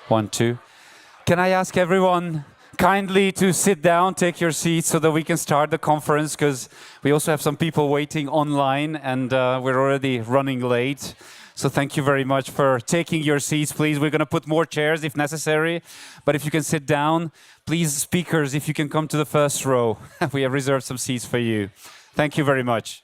1, 2. Can I ask everyone kindly to sit down, take your seats so that we can start the conference, because we also have some people waiting online and we're already running late. So thank you very much for taking your seats, please. We're going to put more chairs if necessary, but if you can sit down, please, speakers, if you can come to the first row. We have reserved some seats for you. Thank you very much.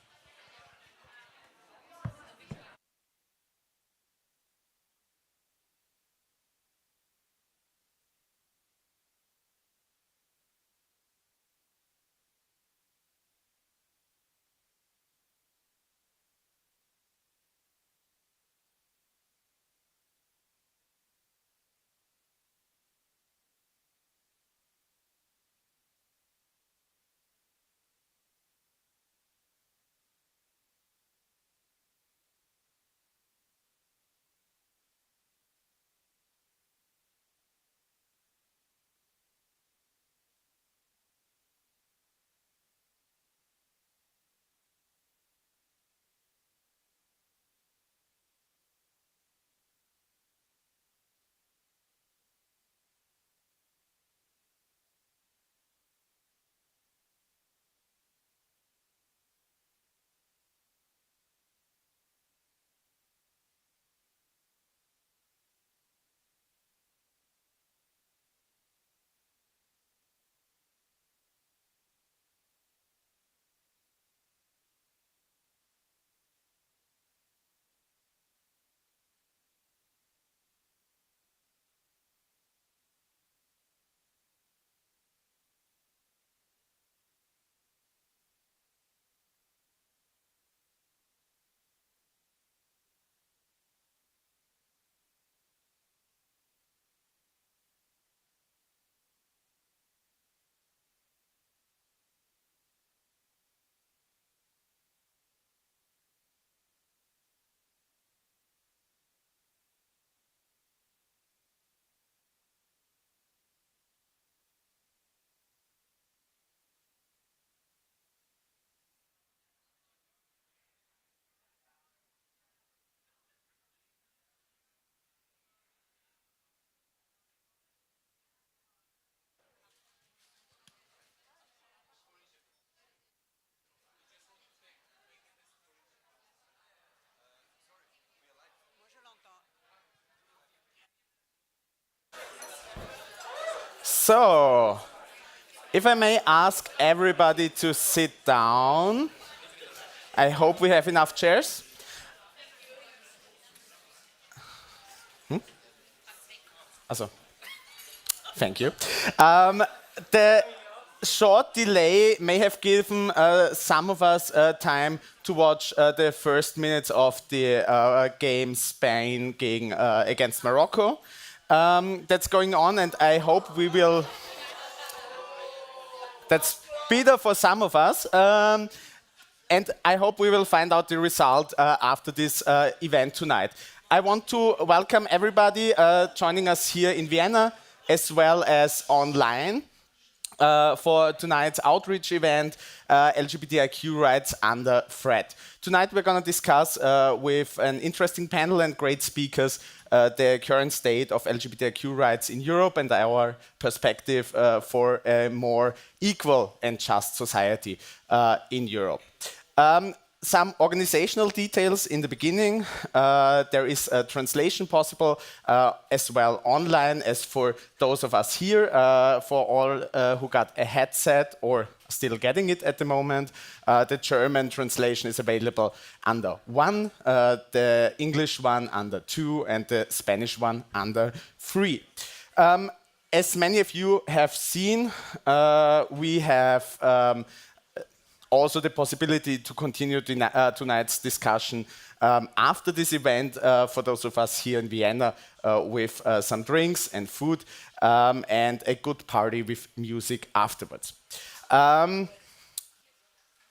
So, if I may ask everybody to sit down, I hope we have enough chairs. Also, thank you. The short delay may have given some of us time to watch the first minutes of the game Spain against Morocco. That's going on, and I hope we will. That's bitter for some of us. And I hope we will find out the result after this event tonight. I want to welcome everybody joining us here in Vienna as well as online for tonight's outreach event, LGBTIQ rights under threat. Tonight we're going to discuss with an interesting panel and great speakers the current state of LGBTIQ rights in Europe and our perspective for a more equal and just society in Europe. Some organizational details in the beginning. There is a translation possible as well online as for those of us here, for all who got a headset or still getting it at the moment. The German translation is available under 1, the English one under 2, and the Spanish one under 3. As many of you have seen, we have also the possibility to continue tonight's discussion after this event for those of us here in Vienna with some drinks and food and a good party with music afterwards.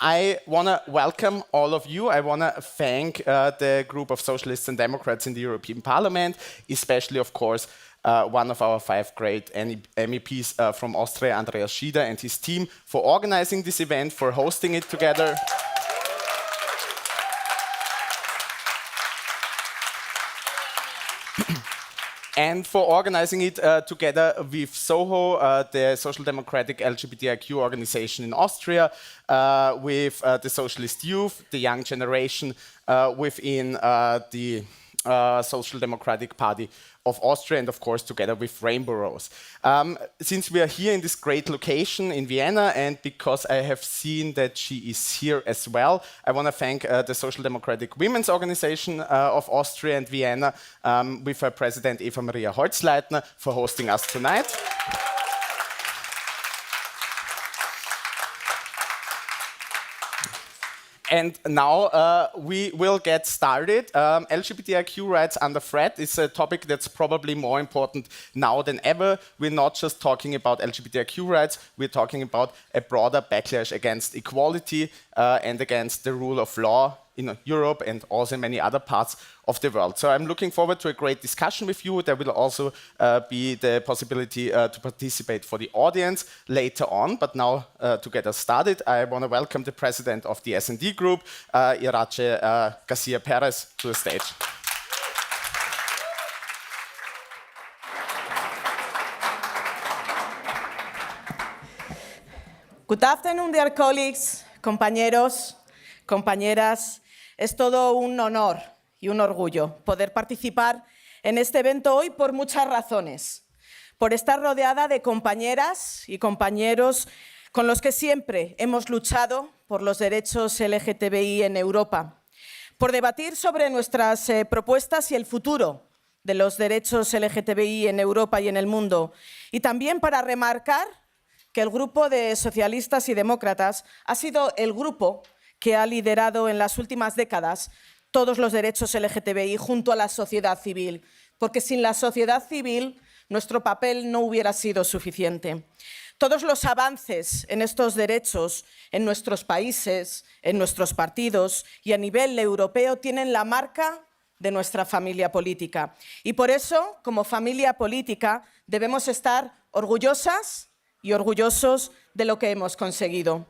I want to welcome all of you. I want to thank the group of Socialists and Democrats in the European Parliament, especially, of course, one of our 5 great MEPs from Austria, Andreas Schieder, and his team for organizing this event, for hosting it together. and for organizing it together with SOHO, the Social Democratic LGBTIQ organization in Austria, with the Socialist Youth, the young generation within the Social Democratic Party of Austria, and of course together with Rainbow Rose. Since we are here in this great location in Vienna, and because I have seen that she is here as well, I want to thank the Social Democratic Women's Organization of Austria and Vienna with her president Eva Maria Holzleitner for hosting us tonight. And now we will get started. LGBTIQ rights under threat is a topic that's probably more important now than ever. We're not just talking about LGBTIQ rights, we're talking about a broader backlash against equality and against the rule of law in Europe and also in many other parts of the world. So I'm looking forward to a great discussion with you. There will also be the possibility to participate for the audience later on. But now, to get us started, I want to welcome the president of the S&D Group, Irache Garcia Perez, to the stage. Good afternoon, dear colleagues, compañeros, compañeras. Es todo un honor y un orgullo poder participar en este evento hoy por muchas razones. Por estar rodeada de compañeras y compañeros con los que siempre hemos luchado por los derechos LGTBI en Europa. Por debatir sobre nuestras propuestas y el futuro de los derechos LGTBI en Europa y en el mundo. Y también para remarcar que el grupo de socialistas y demócratas ha sido el grupo que ha liderado en las últimas décadas todos los derechos LGTBI junto a la sociedad civil, porque sin la sociedad civil nuestro papel no hubiera sido suficiente. Todos los avances en estos derechos en nuestros países, en nuestros partidos y a nivel europeo tienen la marca de nuestra familia política. Y por eso, como familia política, debemos estar orgullosas y orgullosos de lo que hemos conseguido.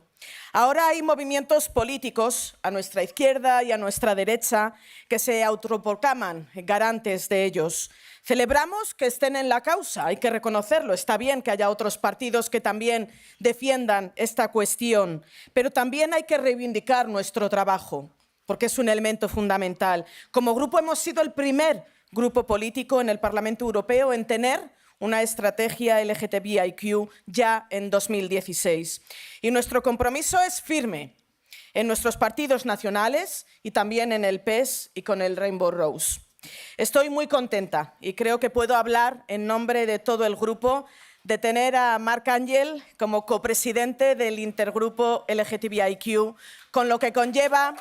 Ahora hay movimientos políticos a nuestra izquierda y a nuestra derecha que se autoproclaman garantes de ellos. Celebramos que estén en la causa, hay que reconocerlo. Está bien que haya otros partidos que también defiendan esta cuestión, pero también hay que reivindicar nuestro trabajo, porque es un elemento fundamental. Como grupo hemos sido el primer grupo político en el Parlamento Europeo en tener una estrategia LGBTIQ ya en 2016. Y nuestro compromiso es firme en nuestros partidos nacionales y también en el PES y con el Rainbow Rose. Estoy muy contenta y creo que puedo hablar en nombre de todo el grupo de tener a Marc Angel como copresidente del intergrupo LGBTIQ, con lo que conlleva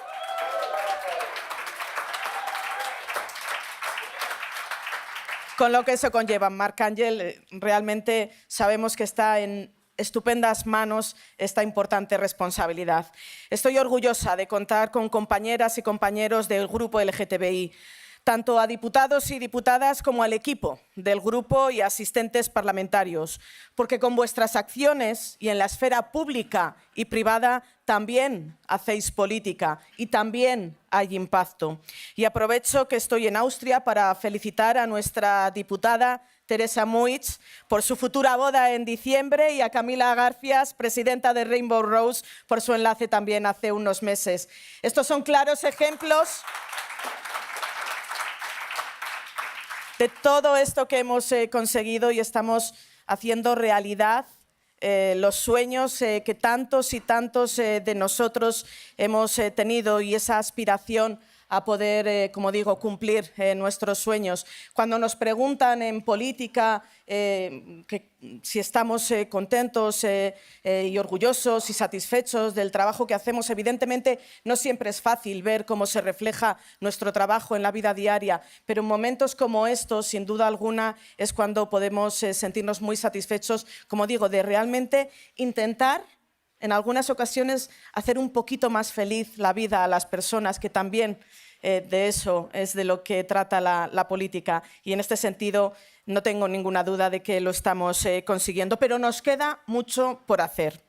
eso conlleva. Marc Angel, realmente sabemos que está en estupendas manos esta importante responsabilidad. Estoy orgullosa de contar con compañeras y compañeros del grupo LGTBI, tanto a diputados y diputadas como al equipo del grupo y asistentes parlamentarios, porque con vuestras acciones y en la esfera pública y privada también hacéis política y también hay impacto. Y aprovecho que estoy en Austria para felicitar a nuestra diputada Teresa Muich por su futura boda en diciembre y a Camila Garfias, presidenta de Rainbow Rose, por su enlace también hace unos meses. Estos son claros ejemplos de todo esto que hemos conseguido y estamos haciendo realidad los sueños que tantos y tantos de nosotros hemos tenido y esa aspiración a poder, como digo, cumplir nuestros sueños. Cuando nos preguntan en política si estamos contentos y orgullosos y satisfechos del trabajo que hacemos, evidentemente no siempre es fácil ver cómo se refleja nuestro trabajo en la vida diaria, pero en momentos como estos, sin duda alguna, es cuando podemos sentirnos muy satisfechos, como digo, de realmente intentar en algunas ocasiones hacer un poquito más feliz la vida a las personas, que también de eso es de lo que trata la política. Y en este sentido no tengo ninguna duda de que lo estamos consiguiendo, pero nos queda mucho por hacer.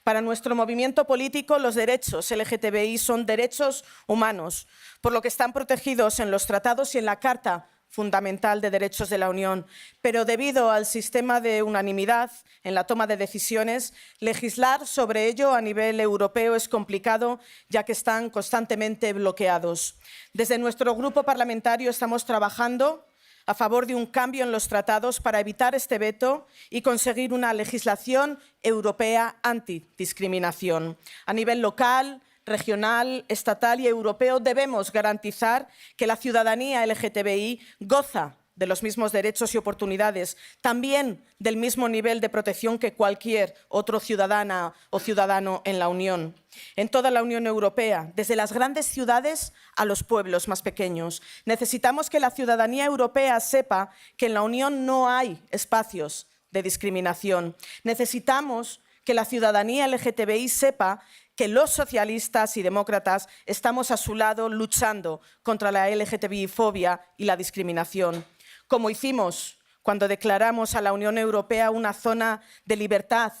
Para nuestro movimiento político, los derechos LGTBI son derechos humanos, por lo que están protegidos en los tratados y en la Carta fundamental de derechos de la Unión, pero debido al sistema de unanimidad en la toma de decisiones, legislar sobre ello a nivel europeo es complicado, ya que están constantemente bloqueados. Desde nuestro grupo parlamentario estamos trabajando a favor de un cambio en los tratados para evitar este veto y conseguir una legislación europea antidiscriminación. A nivel local, regional, estatal y europeo debemos garantizar que la ciudadanía LGTBI goza de los mismos derechos y oportunidades, también del mismo nivel de protección que cualquier otro ciudadana o ciudadano en la Unión. En toda la Unión Europea, desde las grandes ciudades a los pueblos más pequeños. Necesitamos que la ciudadanía europea sepa que en la Unión no hay espacios de discriminación. Necesitamos que la ciudadanía LGTBI sepa que los socialistas y demócratas estamos a su lado luchando contra la LGTBI-fobia y la discriminación, como hicimos cuando declaramos a la Unión Europea una zona de libertad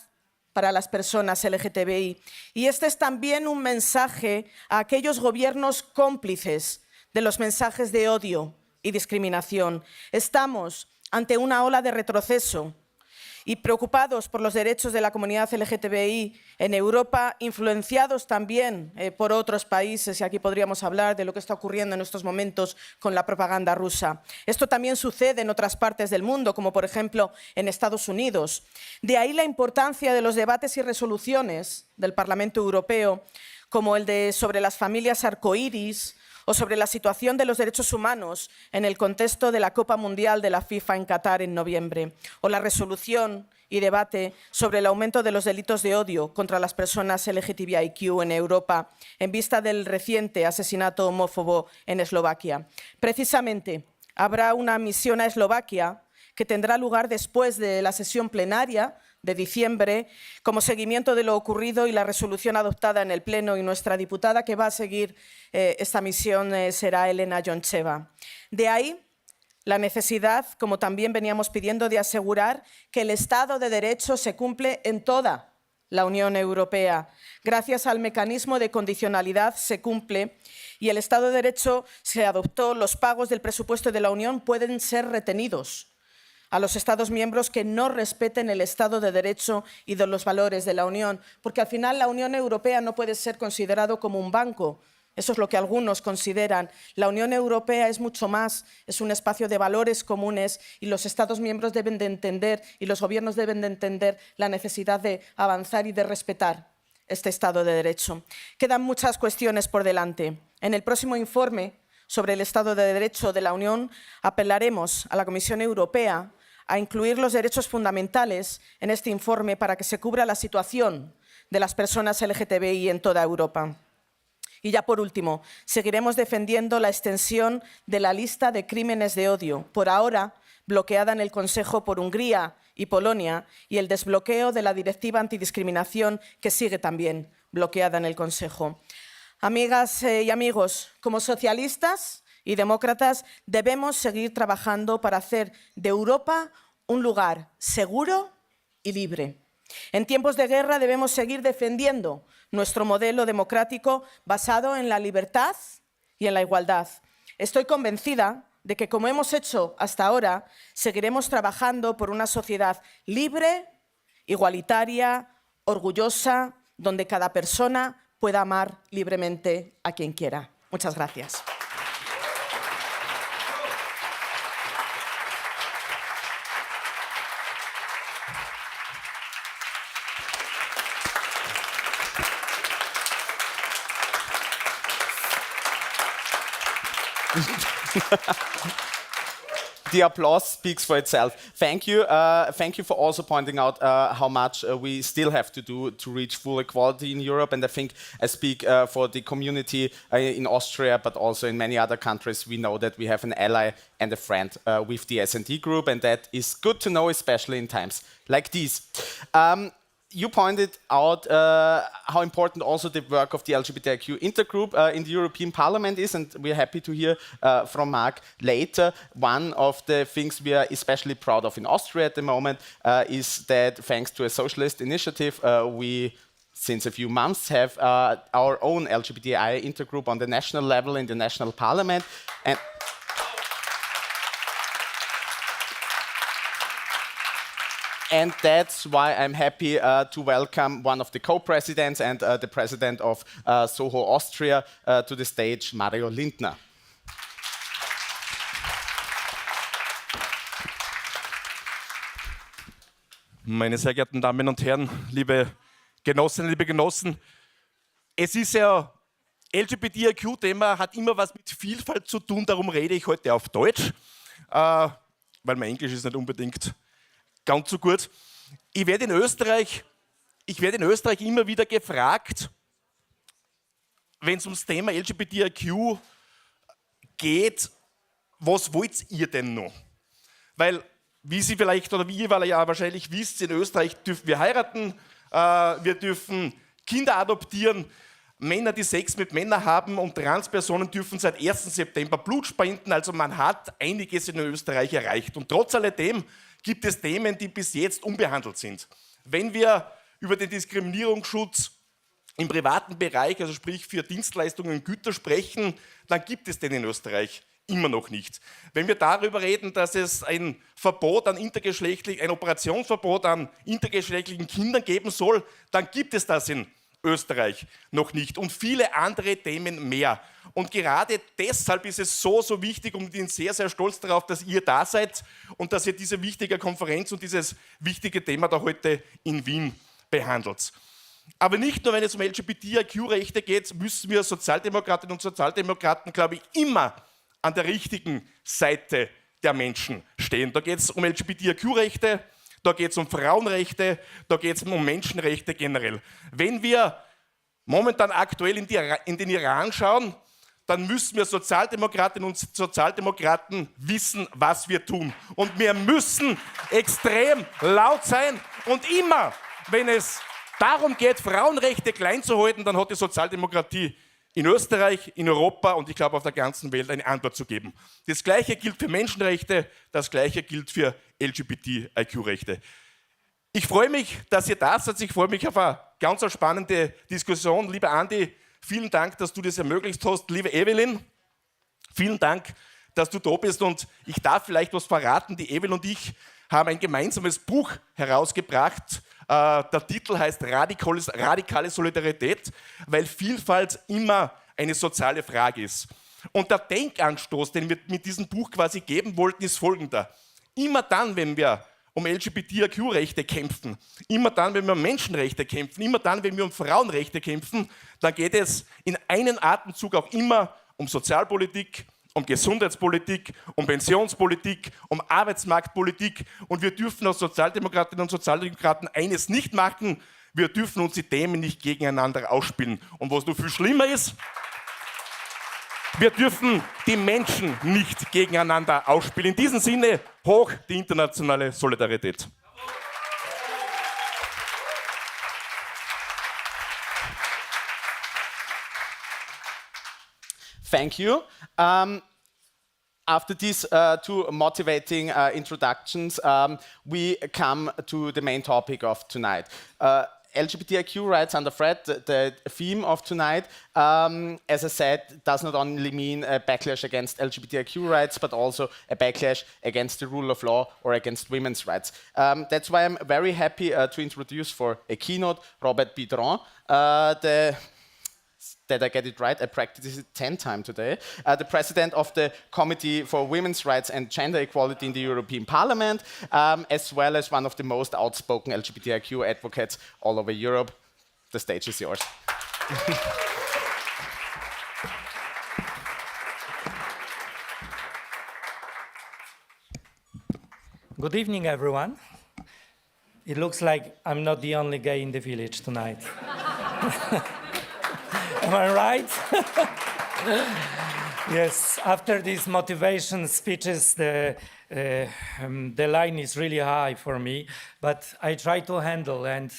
para las personas LGTBI. Y este es también un mensaje a aquellos gobiernos cómplices de los mensajes de odio y discriminación. Estamos ante una ola de retroceso y preocupados por los derechos de la comunidad LGTBI en Europa, influenciados también por otros países, y aquí podríamos hablar de lo que está ocurriendo en estos momentos con la propaganda rusa. Esto también sucede en otras partes del mundo, como por ejemplo en Estados Unidos. De ahí la importancia de los debates y resoluciones del Parlamento Europeo, como el de sobre las familias arcoíris, o sobre la situación de los derechos humanos en el contexto de la Copa Mundial de la FIFA en Qatar en noviembre, o la resolución y debate sobre el aumento de los delitos de odio contra las personas LGBTIQ en Europa en vista del reciente asesinato homófobo en Eslovaquia. Precisamente, habrá una misión a Eslovaquia que tendrá lugar después de la sesión plenaria de diciembre, como seguimiento de lo ocurrido y la resolución adoptada en el Pleno, y nuestra diputada que va a seguir esta misión será Elena Joncheva. De ahí la necesidad, como también veníamos pidiendo, de asegurar que el Estado de Derecho se cumple en toda la Unión Europea. Gracias al mecanismo de condicionalidad se cumple y el Estado de Derecho se adoptó. Los pagos del presupuesto de la Unión pueden ser retenidos a los Estados miembros que no respeten el Estado de Derecho y de los valores de la Unión, porque al final la Unión Europea no puede ser considerado como un banco. Eso es lo que algunos consideran. La Unión Europea es mucho más, es un espacio de valores comunes y los Estados miembros deben de entender y los gobiernos deben de entender la necesidad de avanzar y de respetar este Estado de Derecho. Quedan muchas cuestiones por delante. En el próximo informe sobre el Estado de Derecho de la Unión apelaremos a la Comisión Europea a incluir los derechos fundamentales en este informe para que se cubra la situación de las personas LGTBI en toda Europa. Y ya por último, seguiremos defendiendo la extensión de la lista de crímenes de odio, por ahora bloqueada en el Consejo por Hungría y Polonia, y el desbloqueo de la Directiva Antidiscriminación, que sigue también bloqueada en el Consejo. Amigas y amigos, como socialistas y demócratas debemos seguir trabajando para hacer de Europa un lugar seguro y libre. En tiempos de guerra debemos seguir defendiendo nuestro modelo democrático basado en la libertad y en la igualdad. Estoy convencida de que, como hemos hecho hasta ahora, seguiremos trabajando por una sociedad libre, igualitaria, orgullosa, donde cada persona pueda amar libremente a quien quiera. Muchas gracias. The applause speaks for itself. Thank you. Thank you for also pointing out how much we still have to do to reach full equality in Europe. And I think I speak for the community in Austria, but also in many other countries. We know that we have an ally and a friend with the S&D group, and that is good to know, especially in times like these. You pointed out how important also the work of the LGBTIQ intergroup in the European Parliament is, and we're happy to hear from Mark later. One of the things we are especially proud of in Austria at the moment is that, thanks to a socialist initiative, we since a few months have our own LGBTI intergroup on the national level in the national parliament. And And that's why I'm happy to welcome one of the co-presidents and the president of Soho Austria to the stage, Mario Lindner. Meine sehr geehrten Damen und Herren, liebe Genossinnen, liebe Genossen, es ist ja, LGBTIQ-Thema hat immer was mit Vielfalt zu tun, darum rede ich heute auf Deutsch, weil mein Englisch ist nicht unbedingt ganz so gut. Ich werde in Österreich immer wieder gefragt, wenn es ums Thema LGBTIQ geht, was wollt ihr denn noch? Weil, wie Sie vielleicht oder wie ihr ja wahrscheinlich wisst, in Österreich dürfen wir heiraten, wir dürfen Kinder adoptieren, Männer, die Sex mit Männern haben und Transpersonen dürfen seit 1. September Blut spenden. Also man hat einiges in Österreich erreicht. Und trotz alledem gibt es Themen, die bis jetzt unbehandelt sind. Wenn wir über den Diskriminierungsschutz im privaten Bereich, also sprich für Dienstleistungen und Güter sprechen, dann gibt es den in Österreich immer noch nicht. Wenn wir darüber reden, dass es ein Operationsverbot an intergeschlechtlichen Kindern geben soll, dann gibt es das in Österreich noch nicht und viele andere Themen mehr. Und gerade deshalb ist es so wichtig und ich bin sehr, sehr stolz darauf, dass ihr da seid und dass ihr diese wichtige Konferenz und dieses wichtige Thema da heute in Wien behandelt. Aber nicht nur, wenn es um LGBTIQ-Rechte geht, müssen wir Sozialdemokratinnen und Sozialdemokraten, glaube ich, immer an der richtigen Seite der Menschen stehen. Da geht es um LGBTIQ-Rechte, da geht es um Frauenrechte, da geht es um Menschenrechte generell. Wenn wir momentan aktuell in den Iran schauen, dann müssen wir Sozialdemokratinnen und Sozialdemokraten wissen, was wir tun. Und wir müssen extrem laut sein und immer, wenn es darum geht, Frauenrechte klein zu halten, dann hat die Sozialdemokratie in Österreich, in Europa und ich glaube auf der ganzen Welt eine Antwort zu geben. Das Gleiche gilt für Menschenrechte, das Gleiche gilt für LGBTIQ-Rechte. Ich freue mich, dass ihr da seid. Ich freue mich auf eine ganz spannende Diskussion. Lieber Andi, vielen Dank, dass du das ermöglicht hast. Liebe Evelyn, vielen Dank, dass du da bist und ich darf vielleicht was verraten. Die Evelyn und ich haben ein gemeinsames Buch herausgebracht. Der Titel heißt Radikale Solidarität, weil Vielfalt immer eine soziale Frage ist. Und der Denkanstoß, den wir mit diesem Buch quasi geben wollten, ist folgender. Immer dann, wenn wir um LGBTIQ-Rechte kämpfen, immer dann, wenn wir um Menschenrechte kämpfen, immer dann, wenn wir um Frauenrechte kämpfen, dann geht es in einem Atemzug auch immer um Sozialpolitik, um Gesundheitspolitik, um Pensionspolitik, um Arbeitsmarktpolitik. Und wir dürfen als Sozialdemokratinnen und Sozialdemokraten eines nicht machen, wir dürfen uns die Themen nicht gegeneinander ausspielen. Und was noch viel schlimmer ist, wir dürfen die Menschen nicht gegeneinander ausspielen. In diesem Sinne, hoch die internationale Solidarität. Thank you. After these two motivating introductions, we come to the main topic of tonight. LGBTIQ rights under threat, the theme of tonight, as I said, does not only mean a backlash against LGBTIQ rights, but also a backlash against the rule of law or against women's rights. That's why I'm very happy to introduce for a keynote Robert Bidron, that I get it right, I practiced it 10 times today, the president of the Committee for Women's Rights and Gender Equality in the European Parliament, as well as one of the most outspoken LGBTIQ advocates all over Europe. The stage is yours. Good evening, everyone. It looks like I'm not the only gay in the village tonight. Am I right? Yes, after these motivation speeches, the line is really high for me, but I try to handle. And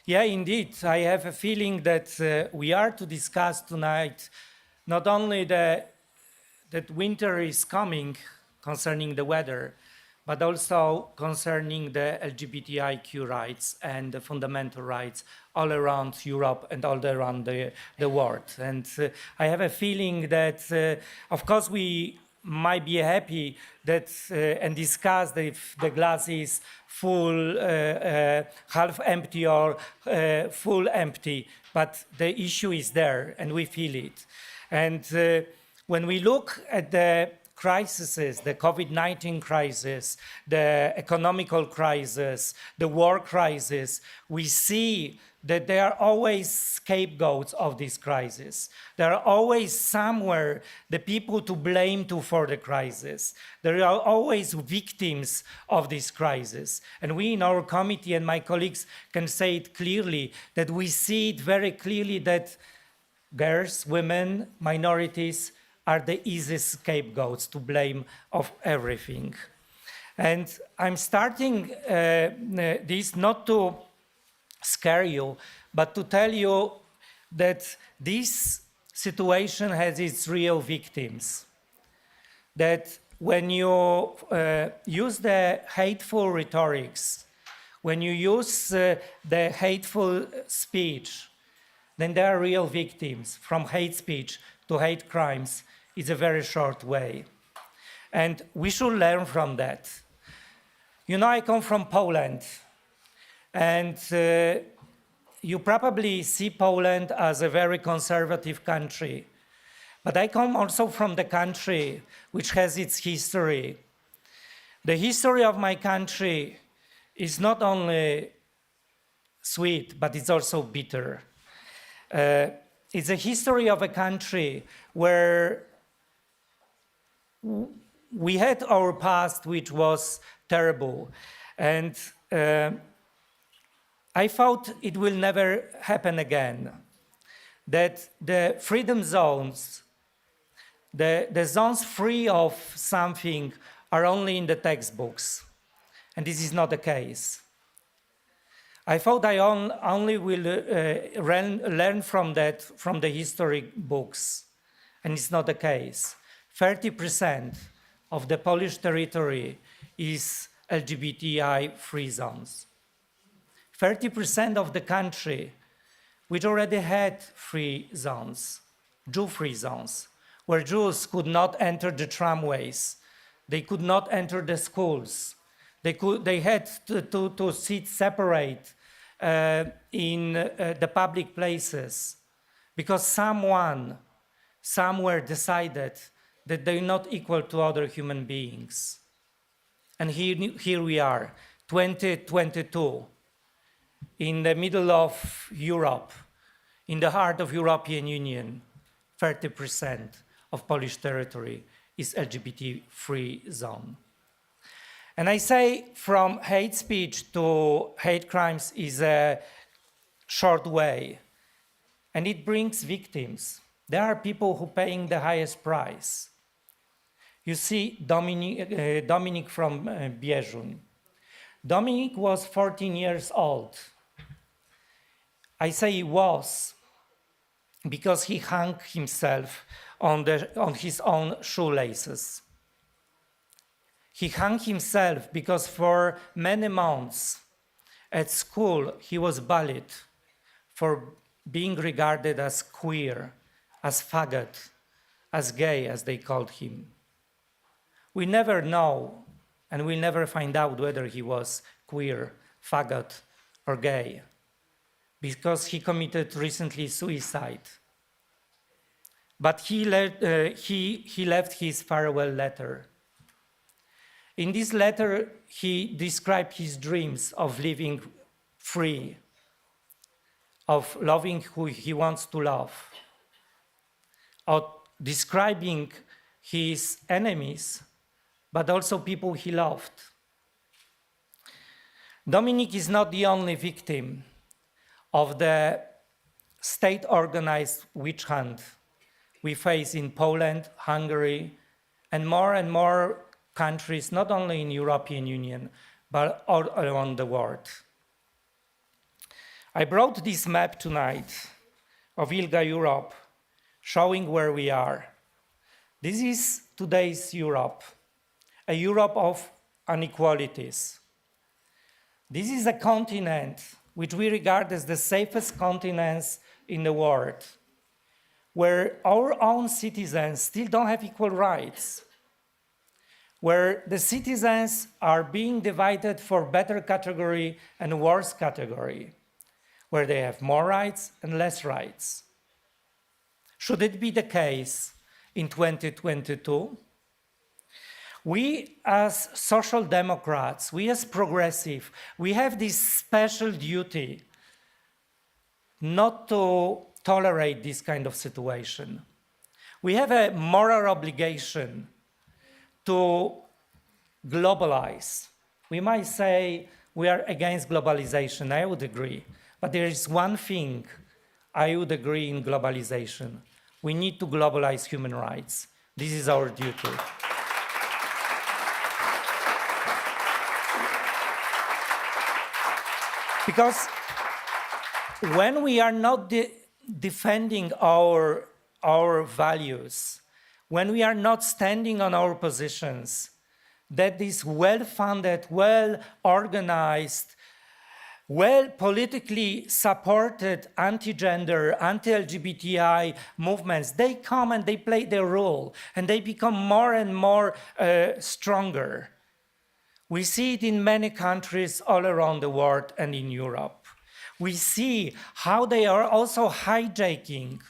yeah, indeed, I have a feeling that we are to discuss tonight not only that winter is coming concerning the weather, but also concerning the LGBTIQ rights and the fundamental rights all around Europe and all around the world. And I have a feeling that, of course, we might be happy that and discuss if the glass is full, half empty, or full empty. But the issue is there, and we feel it. And when we look at the crises, the COVID-19 crisis, the economical crisis, the war crisis, we see that there are always scapegoats of this crisis. There are always somewhere the people to blame for the crisis. There are always victims of this crisis. And we in our committee and my colleagues can say it clearly, that we see it very clearly that girls, women, minorities are the easiest scapegoats to blame of everything. And I'm starting this not to scare you, but to tell you that this situation has its real victims. That when you use the hateful rhetorics, when you use the hateful speech, then there are real victims. From hate speech to hate crimes, it's a very short way. And we should learn from that. You know, I come from Poland, and you probably see Poland as a very conservative country. But I come also from the country which has its history. The history of my country is not only sweet, but it's also bitter. It's a history of a country where we had our past, which was terrible. And I thought it will never happen again. That the freedom zones, the zones free of something, are only in the textbooks. And this is not the case. I thought I only will learn from that, from the history books, and it's not the case. 30% of the Polish territory is LGBTI free zones. 30% of the country, which already had free zones, Jew-free zones, where Jews could not enter the tramways, they could not enter the schools, they had to sit separate in the public places because someone somewhere decided that they're not equal to other human beings. And here we are, 2022, in the middle of Europe, in the heart of European Union, 30% of Polish territory is LGBT-free zone. And I say from hate speech to hate crimes is a short way, and it brings victims. There are people who are paying the highest price. You see Dominic from Bieżun. Dominic was 14 years old. I say he was because he hung himself on his own shoelaces. He hung himself because for many months at school he was bullied for being regarded as queer, as faggot, as gay, as they called him. We never know, and we'll never find out whether he was queer, faggot, or gay, because he committed recently suicide. But he left his farewell letter. In this letter, he described his dreams of living free, of loving who he wants to love, of describing his enemies, but also people he loved. Dominic is not the only victim of the state-organized witch hunt we face in Poland, Hungary, and more countries, not only in European Union, but all around the world. I brought this map tonight of ILGA Europe, showing where we are. This is today's Europe, a Europe of inequalities. This is a continent which we regard as the safest continent in the world, where our own citizens still don't have equal rights. where the citizens are being divided for better category and worse category, where they have more rights and less rights. Should it be the case in 2022? We as social democrats, we as progressive, we have this special duty not to tolerate this kind of situation. We have a moral obligation to globalize. We might say we are against globalization, I would agree. But there is one thing I would agree in globalization. We need to globalize human rights. This is our duty. Because when we are not defending our values, when we are not standing on our positions, that this well-funded, well-organized, well-politically supported anti-gender, anti-LGBTI movements, they come and they play their role, and they become more and more stronger. We see it in many countries all around the world and in Europe. We see how they are also hijacking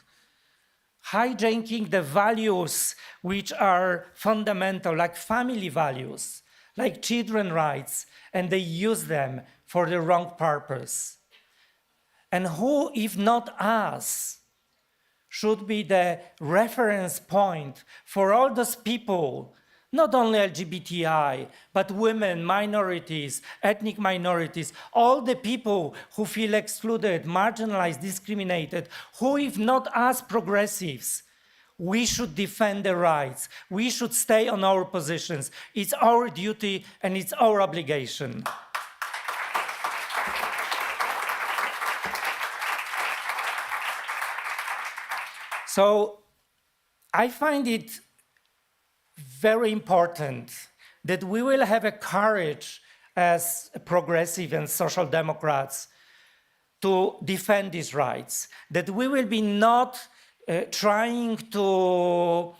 the values which are fundamental, like family values, like children's rights, and they use them for the wrong purpose. And who, if not us, should be the reference point for all those people, not only LGBTI, but women, minorities, ethnic minorities, all the people who feel excluded, marginalized, discriminated, who, if not us progressives, we should defend their rights. We should stay on our positions. It's our duty and it's our obligation. So I find it very important that we will have a courage as progressive and social democrats to defend these rights, that we will be not trying to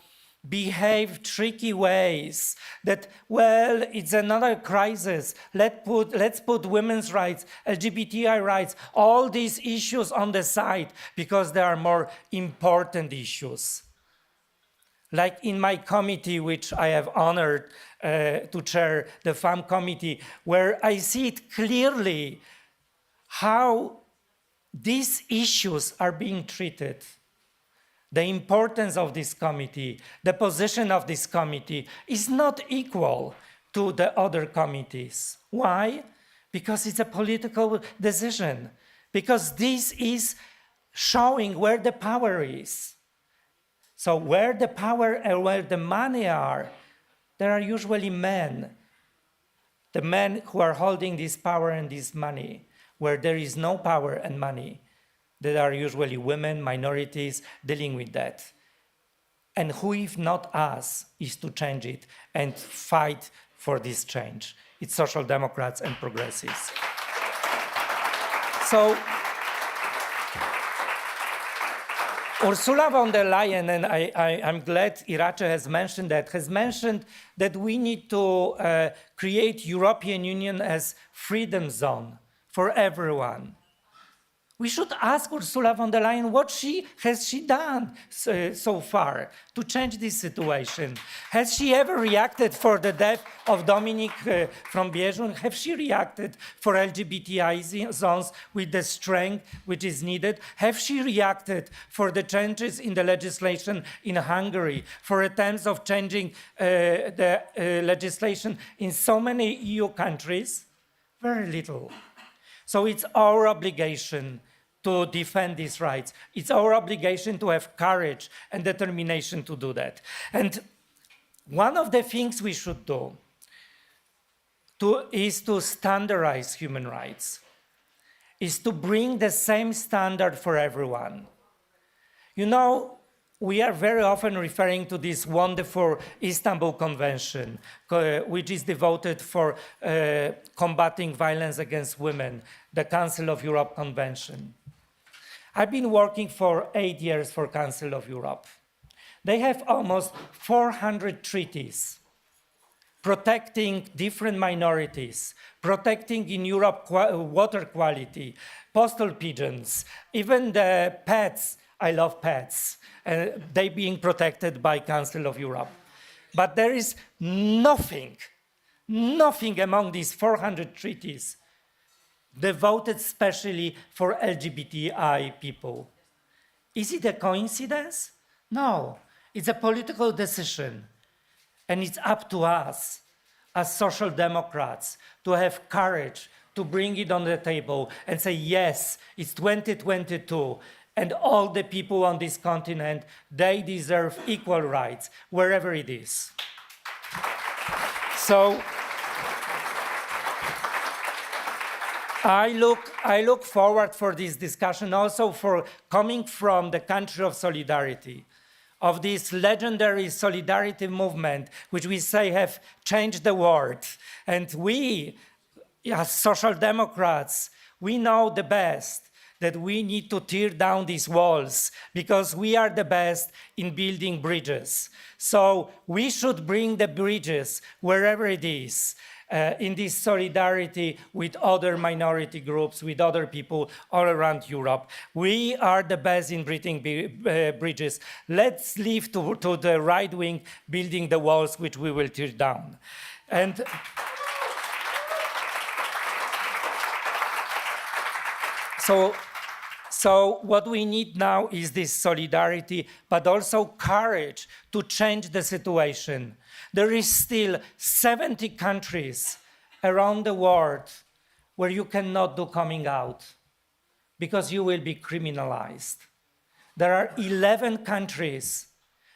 behave tricky ways, that, well, it's another crisis, let's put women's rights, LGBTI rights, all these issues on the side because they are more important issues. Like in my committee, which I have honored to chair, the FAM committee, where I see it clearly how these issues are being treated. The importance of this committee, the position of this committee is not equal to the other committees. Why? Because it's a political decision. Because this is showing where the power is. So where the power and where the money are, there are usually men. The men who are holding this power and this money. Where there is no power and money, there are usually women, minorities dealing with that. And who, if not us, is to change it and fight for this change? It's social democrats and progressives. So Ursula von der Leyen, and I'm glad Irache has mentioned that we need to create European Union as freedom zone for everyone. We should ask Ursula von der Leyen what has she done so far to change this situation. Has she ever reacted for the death of Dominic from Bieżun? Have she reacted for LGBTI zones with the strength which is needed? Have she reacted for the changes in the legislation in Hungary, for attempts of changing the legislation in so many EU countries? Very little. So it's our obligation to defend these rights. It's our obligation to have courage and determination to do that. And one of the things we should do is to standardize human rights, is to bring the same standard for everyone. You know, we are very often referring to this wonderful Istanbul Convention, which is devoted for combating violence against women, the Council of Europe Convention. I've been working for 8 years for Council of Europe. They have almost 400 treaties protecting different minorities, protecting in Europe water quality, postal pigeons, even the pets. I love pets. They being protected by Council of Europe. But there is nothing among these 400 treaties devoted specially for LGBTI people. Is it a coincidence? No, it's a political decision. And it's up to us as social democrats to have courage to bring it on the table and say, yes, it's 2022, and all the people on this continent, they deserve equal rights, wherever it is. So I look forward for this discussion also for coming from the country of solidarity, of this legendary solidarity movement, which we say have changed the world. And we, as social democrats, we know the best that we need to tear down these walls because we are the best in building bridges. So we should bring the bridges wherever it is. In this solidarity with other minority groups, with other people all around Europe. We are the best in building bridges. Let's leave to the right wing building the walls which we will tear down. And so what we need now is this solidarity, but also courage to change the situation. There is still 70 countries around the world where you cannot do coming out because you will be criminalized. There are 11 countries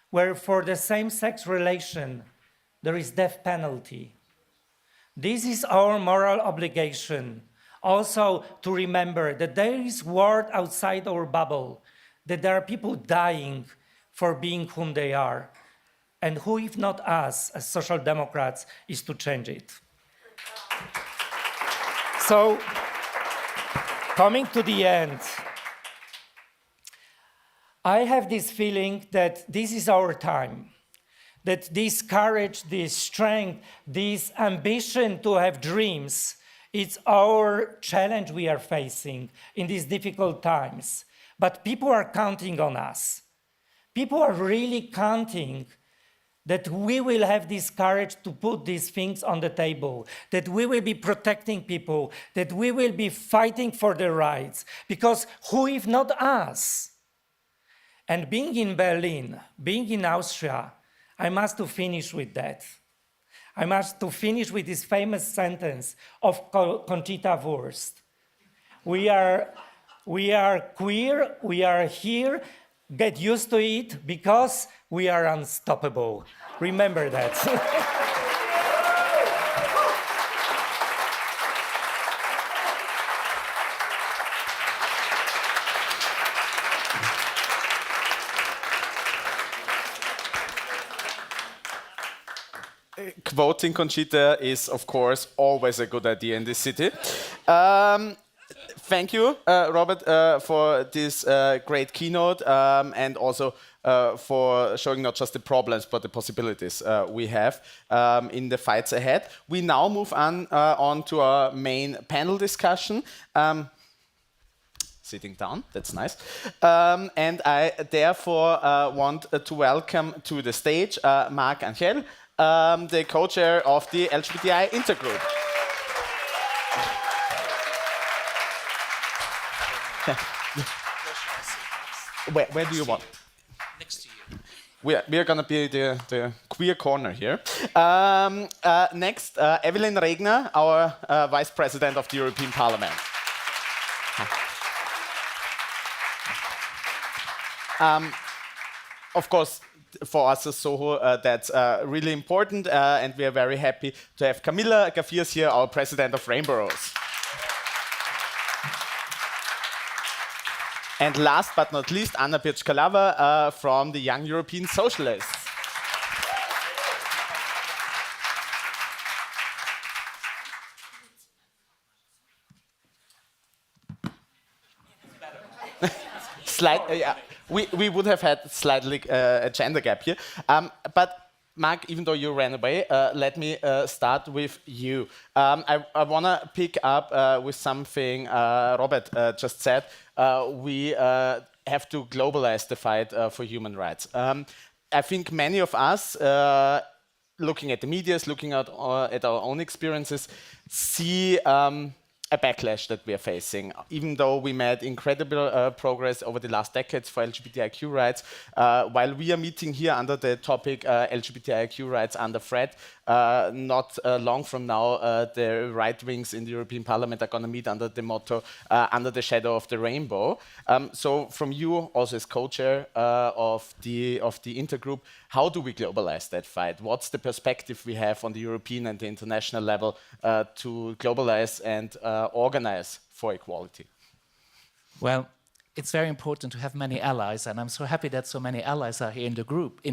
where for the same-sex relation, there is death penalty. This is our moral obligation. Also to remember that there is world outside our bubble, that there are people dying for being whom they are. And who, if not us, as social democrats, is to change it. So, coming to the end, I have this feeling that this is our time, that this courage, this strength, this ambition to have dreams, it's our challenge we are facing in these difficult times. But people are counting on us. People are really counting that we will have this courage to put these things on the table, that we will be protecting people, that we will be fighting for their rights, because who if not us? And being in Berlin, being in Austria, I must to finish with that. I must to finish with this famous sentence of Conchita Wurst. We are queer, we are here, get used to it because we are unstoppable. Remember that. Quoting Conchita is, of course, always a good idea in this city. Thank you, Robert, for this great keynote and also for showing not just the problems but the possibilities we have in the fights ahead. We now move on to our main panel discussion. Sitting down, that's nice. And I therefore want to welcome to the stage Marc Angel, the co-chair of the LGBTI Intergroup. Where do you want? Next to you. We are going to be the queer corner here. Next, Evelyn Regner, our Vice President of the European Parliament. Of course, for us as Soho, that's really important, and we are very happy to have Camilla Gafiers here, our President of Rainbow Rose. And last but not least, Anna Birchkalava from the Young European Socialists. Yeah, we would have had slightly a gender gap here. But Mark, even though you ran away, let me start with you. I want to pick up with something Robert just said. We have to globalize the fight for human rights. I think many of us, looking at the medias, looking at our own experiences, see a backlash that we are facing. Even though we made incredible progress over the last decades for LGBTIQ rights, while we are meeting here under the topic LGBTIQ rights under threat, not long from now, the right wings in the European Parliament are going to meet under the motto, under the shadow of the rainbow. So from you, also as co-chair of the intergroup, how do we globalize that fight? What's the perspective we have on the European and the international level to globalize and organize for equality? Well, it's very important to have many allies, and I'm so happy that so many allies are here in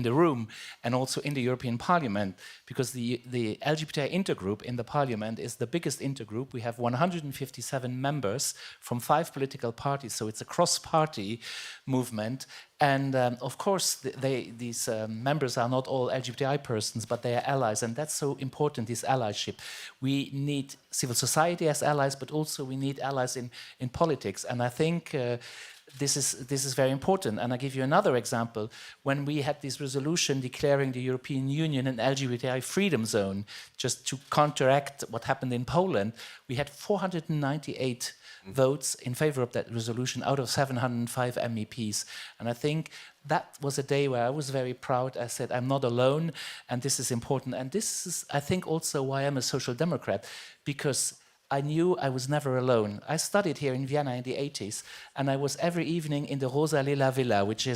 the room, and also in the European Parliament, because the LGBTI intergroup in the Parliament is the biggest intergroup. We have 157 members from 5 political parties, so it's a cross-party movement. And of course, these members are not all LGBTI persons, but they are allies, and that's so important, this allyship. We need civil society as allies, but also we need allies in politics, and I think this is very important. And I'll give you another example. When we had this resolution declaring the European Union an LGBTI freedom zone, just to counteract what happened in Poland, we had 498 votes in favor of that resolution out of 705 MEPs. And I think that was a day where I was very proud. I said, I'm not alone, and this is important. And this is, I think, also why I'm a social democrat, because I knew I was never alone. I studied here in Vienna in the 80s, and I was every evening in the Rosa Lila Villa, which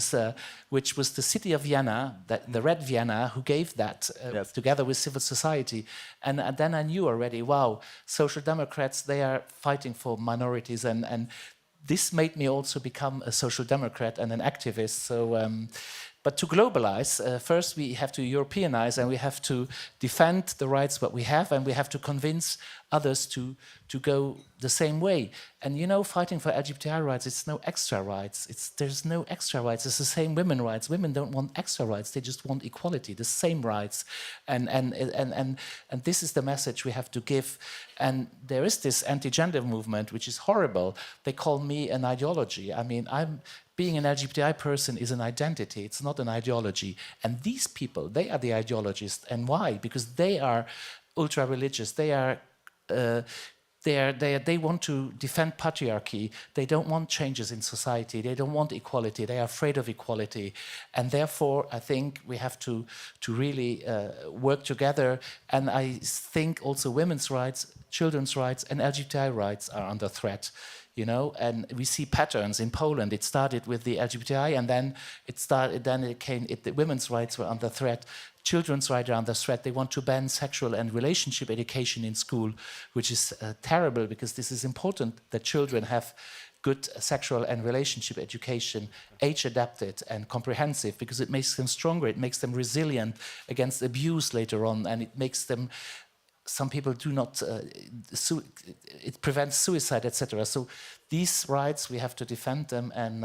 was the city of Vienna, the Red Vienna, who gave that Yes. together with civil society. And then I knew already, wow, social democrats, they are fighting for minorities, and this made me also become a social democrat and an activist. So. But to globalize, first we have to Europeanize, and we have to defend the rights that we have, and we have to convince others to go the same way. And you know, fighting for LGBTI rights, it's no extra rights. There's no extra rights. It's the same women's rights. Women don't want extra rights. They just want equality, the same rights. And this is the message we have to give. And there is this anti-gender movement, which is horrible. They call me an ideology. I mean, being an LGBTI person is an identity. It's not an ideology. And these people, they are the ideologists. And why? Because they are ultra-religious. They want to defend patriarchy. They don't want changes in society. They don't want equality. They are afraid of equality. And therefore, I think we have to really work together. And I think also women's rights, children's rights, and LGBTI rights are under threat. You know, and we see patterns in Poland. It started with the LGBTI, and then the women's rights were under threat. Children's rights are under threat. They want to ban sexual and relationship education in school, which is terrible, because this is important that children have good sexual and relationship education, age-adapted and comprehensive, because it makes them stronger, it makes them resilient against abuse later on, and it makes them. Some people do not, it prevents suicide, etc. So these rights, we have to defend them, and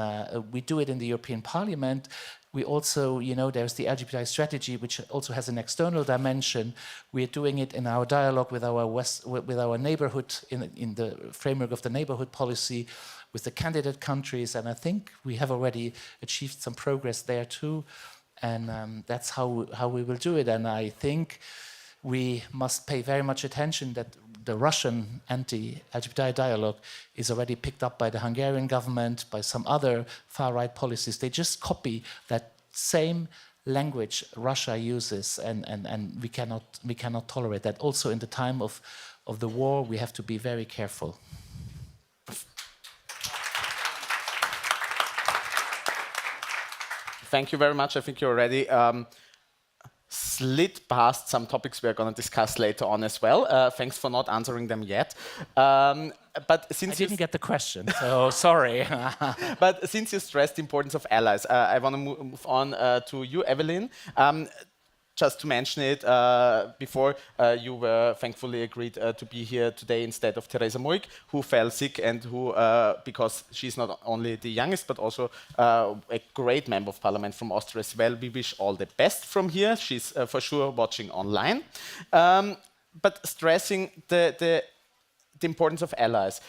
we do it in the European Parliament. We also, you know, there's the LGBTI strategy, which also has an external dimension. We're doing it in our dialogue with our neighborhood, in the framework of the neighborhood policy, with the candidate countries, and I think we have already achieved some progress there too, and that's how we will do it. And I think we must pay very much attention that the Russian anti-LGBTI dialogue is already picked up by the Hungarian government, by some other far-right policies. They just copy that same language Russia uses, and we cannot tolerate that. Also, in the time of the war, we have to be very careful. Thank you very much. I think you already slid past some topics we are going to discuss later on as well. Thanks for not answering them yet. But since I didn't get the question, so sorry. But since you stressed the importance of allies, I want to move on to you, Evelyn. just to mention it, before you were thankfully agreed to be here today instead of Theresa Moig, who fell sick and who, because she's not only the youngest but also a great member of parliament from Austria as well, we wish all the best from here. She's for sure watching online. But stressing the importance of allies.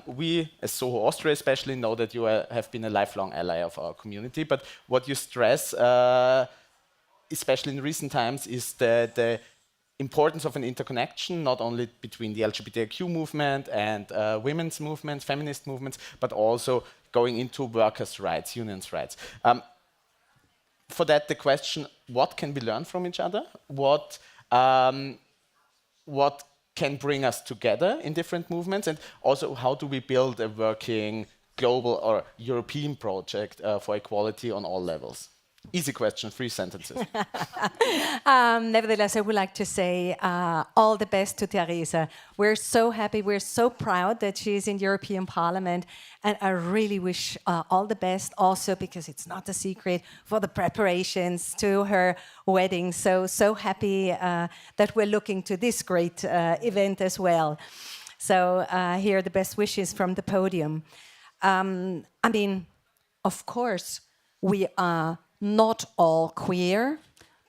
We, as Soho Austria especially, know that you have been a lifelong ally of our community, but what you stress, especially in recent times, is the importance of an interconnection, not only between the LGBTIQ movement and women's movements, feminist movements, but also going into workers' rights, unions' rights. For that, the question, what can we learn from each other? What can bring us together in different movements? And also, how do we build a working global or European project for equality on all levels? Easy question, 3 sentences. Nevertheless, I would like to say all the best to Theresa. We're so happy, we're so proud that she's in European Parliament, and I really wish all the best also, because it's not a secret, for the preparations to her wedding. So happy that we're looking to this great event as well. So here, the best wishes from the podium. I mean, of course, we are not all queer,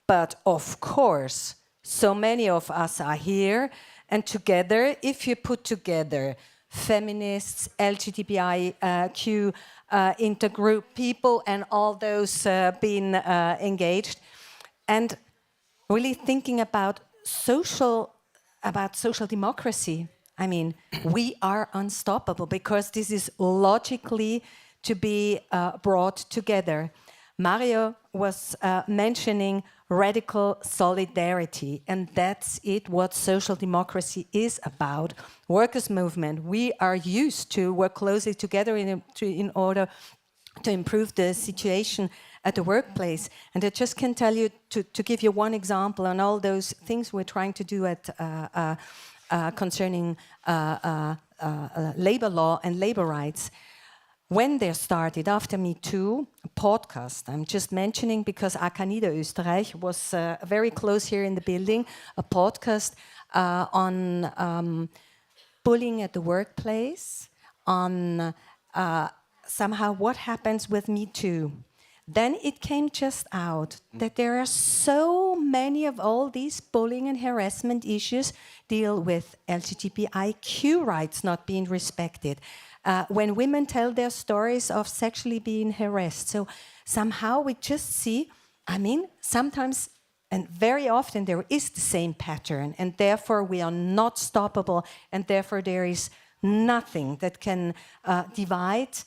but of course, so many of us are here, and together, if you put together feminists, LGBTIQ intergroup people, and all those being engaged, and really thinking about social democracy. I mean, we are unstoppable because this is logically to be brought together. Mario was mentioning radical solidarity, and that's it, what social democracy is about. Workers' movement, we are used to work closely together in order to improve the situation at the workplace. And I just can tell you, to give you one example on all those things we're trying to do at concerning labor law and labor rights. When they started, after Me Too, a podcast, I'm just mentioning because AK Niederösterreich was very close here in the building, a podcast on bullying at the workplace, on somehow what happens with Me Too. Then it came just out that there are so many of all these bullying and harassment issues deal with LGBTIQ rights not being respected. When women tell their stories of sexually being harassed. So somehow we just see, I mean, sometimes and very often there is the same pattern, and therefore we are not stoppable, and therefore there is nothing that can divide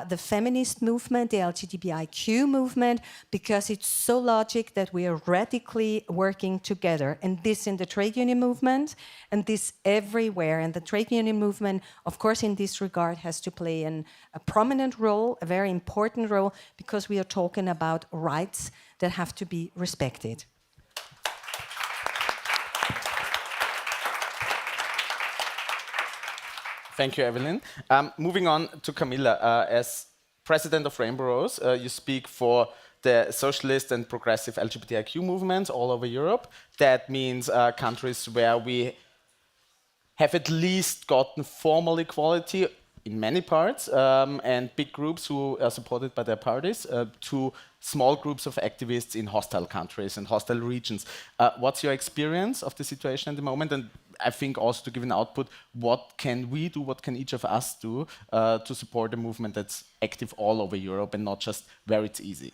the feminist movement, the LGBTIQ movement, because it's so logic that we are radically working together. And this in the trade union movement, and this everywhere. And the trade union movement, of course, in this regard, has to play a prominent role, a very important role, because we are talking about rights that have to be respected. Thank you, Evelyn. Moving on to Camilla. As president of Rainbow Rose, you speak for the socialist and progressive LGBTIQ movements all over Europe. That means countries where we have at least gotten formal equality in many parts, and big groups who are supported by their parties, to small groups of activists in hostile countries and hostile regions. What's your experience of the situation at the moment? And I think also to give an output, what can we do, what can each of us do to support a movement that's active all over Europe and not just where it's easy?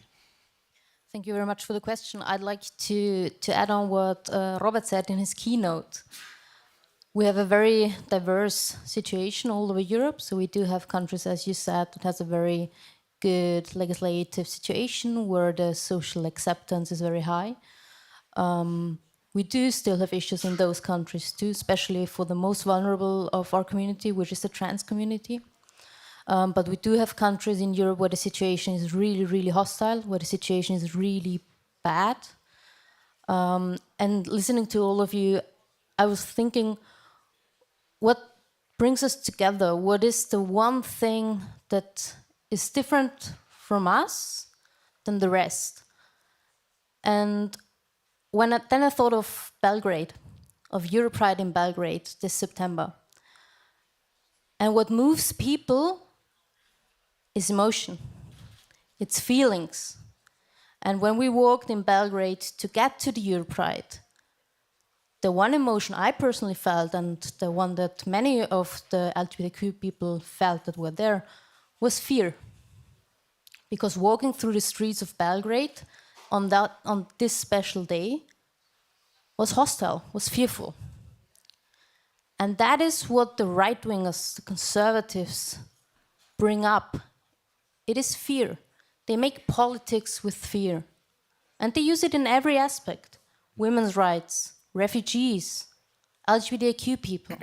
Thank you very much for the question. I'd like to add on what Robert said in his keynote. We have a very diverse situation all over Europe. So we do have countries, as you said, that has a very good legislative situation where the social acceptance is very high. We do still have issues in those countries too, especially for the most vulnerable of our community, which is the trans community. But we do have countries in Europe where the situation is really, really hostile, where the situation is really bad. And listening to all of you, I was thinking, what brings us together? What is the one thing that is different from us than the rest? And Then I thought of Belgrade, of Europride in Belgrade this September. And what moves people is emotion, it's feelings. And when we walked in Belgrade to get to the Europride, the one emotion I personally felt, and the one that many of the LGBTQ people felt that were there, was fear. Because walking through the streets of Belgrade on this special day was hostile, was fearful. And that is what the right-wingers, the conservatives, bring up. It is fear. They make politics with fear. And they use it in every aspect. Women's rights, refugees, LGBTIQ people.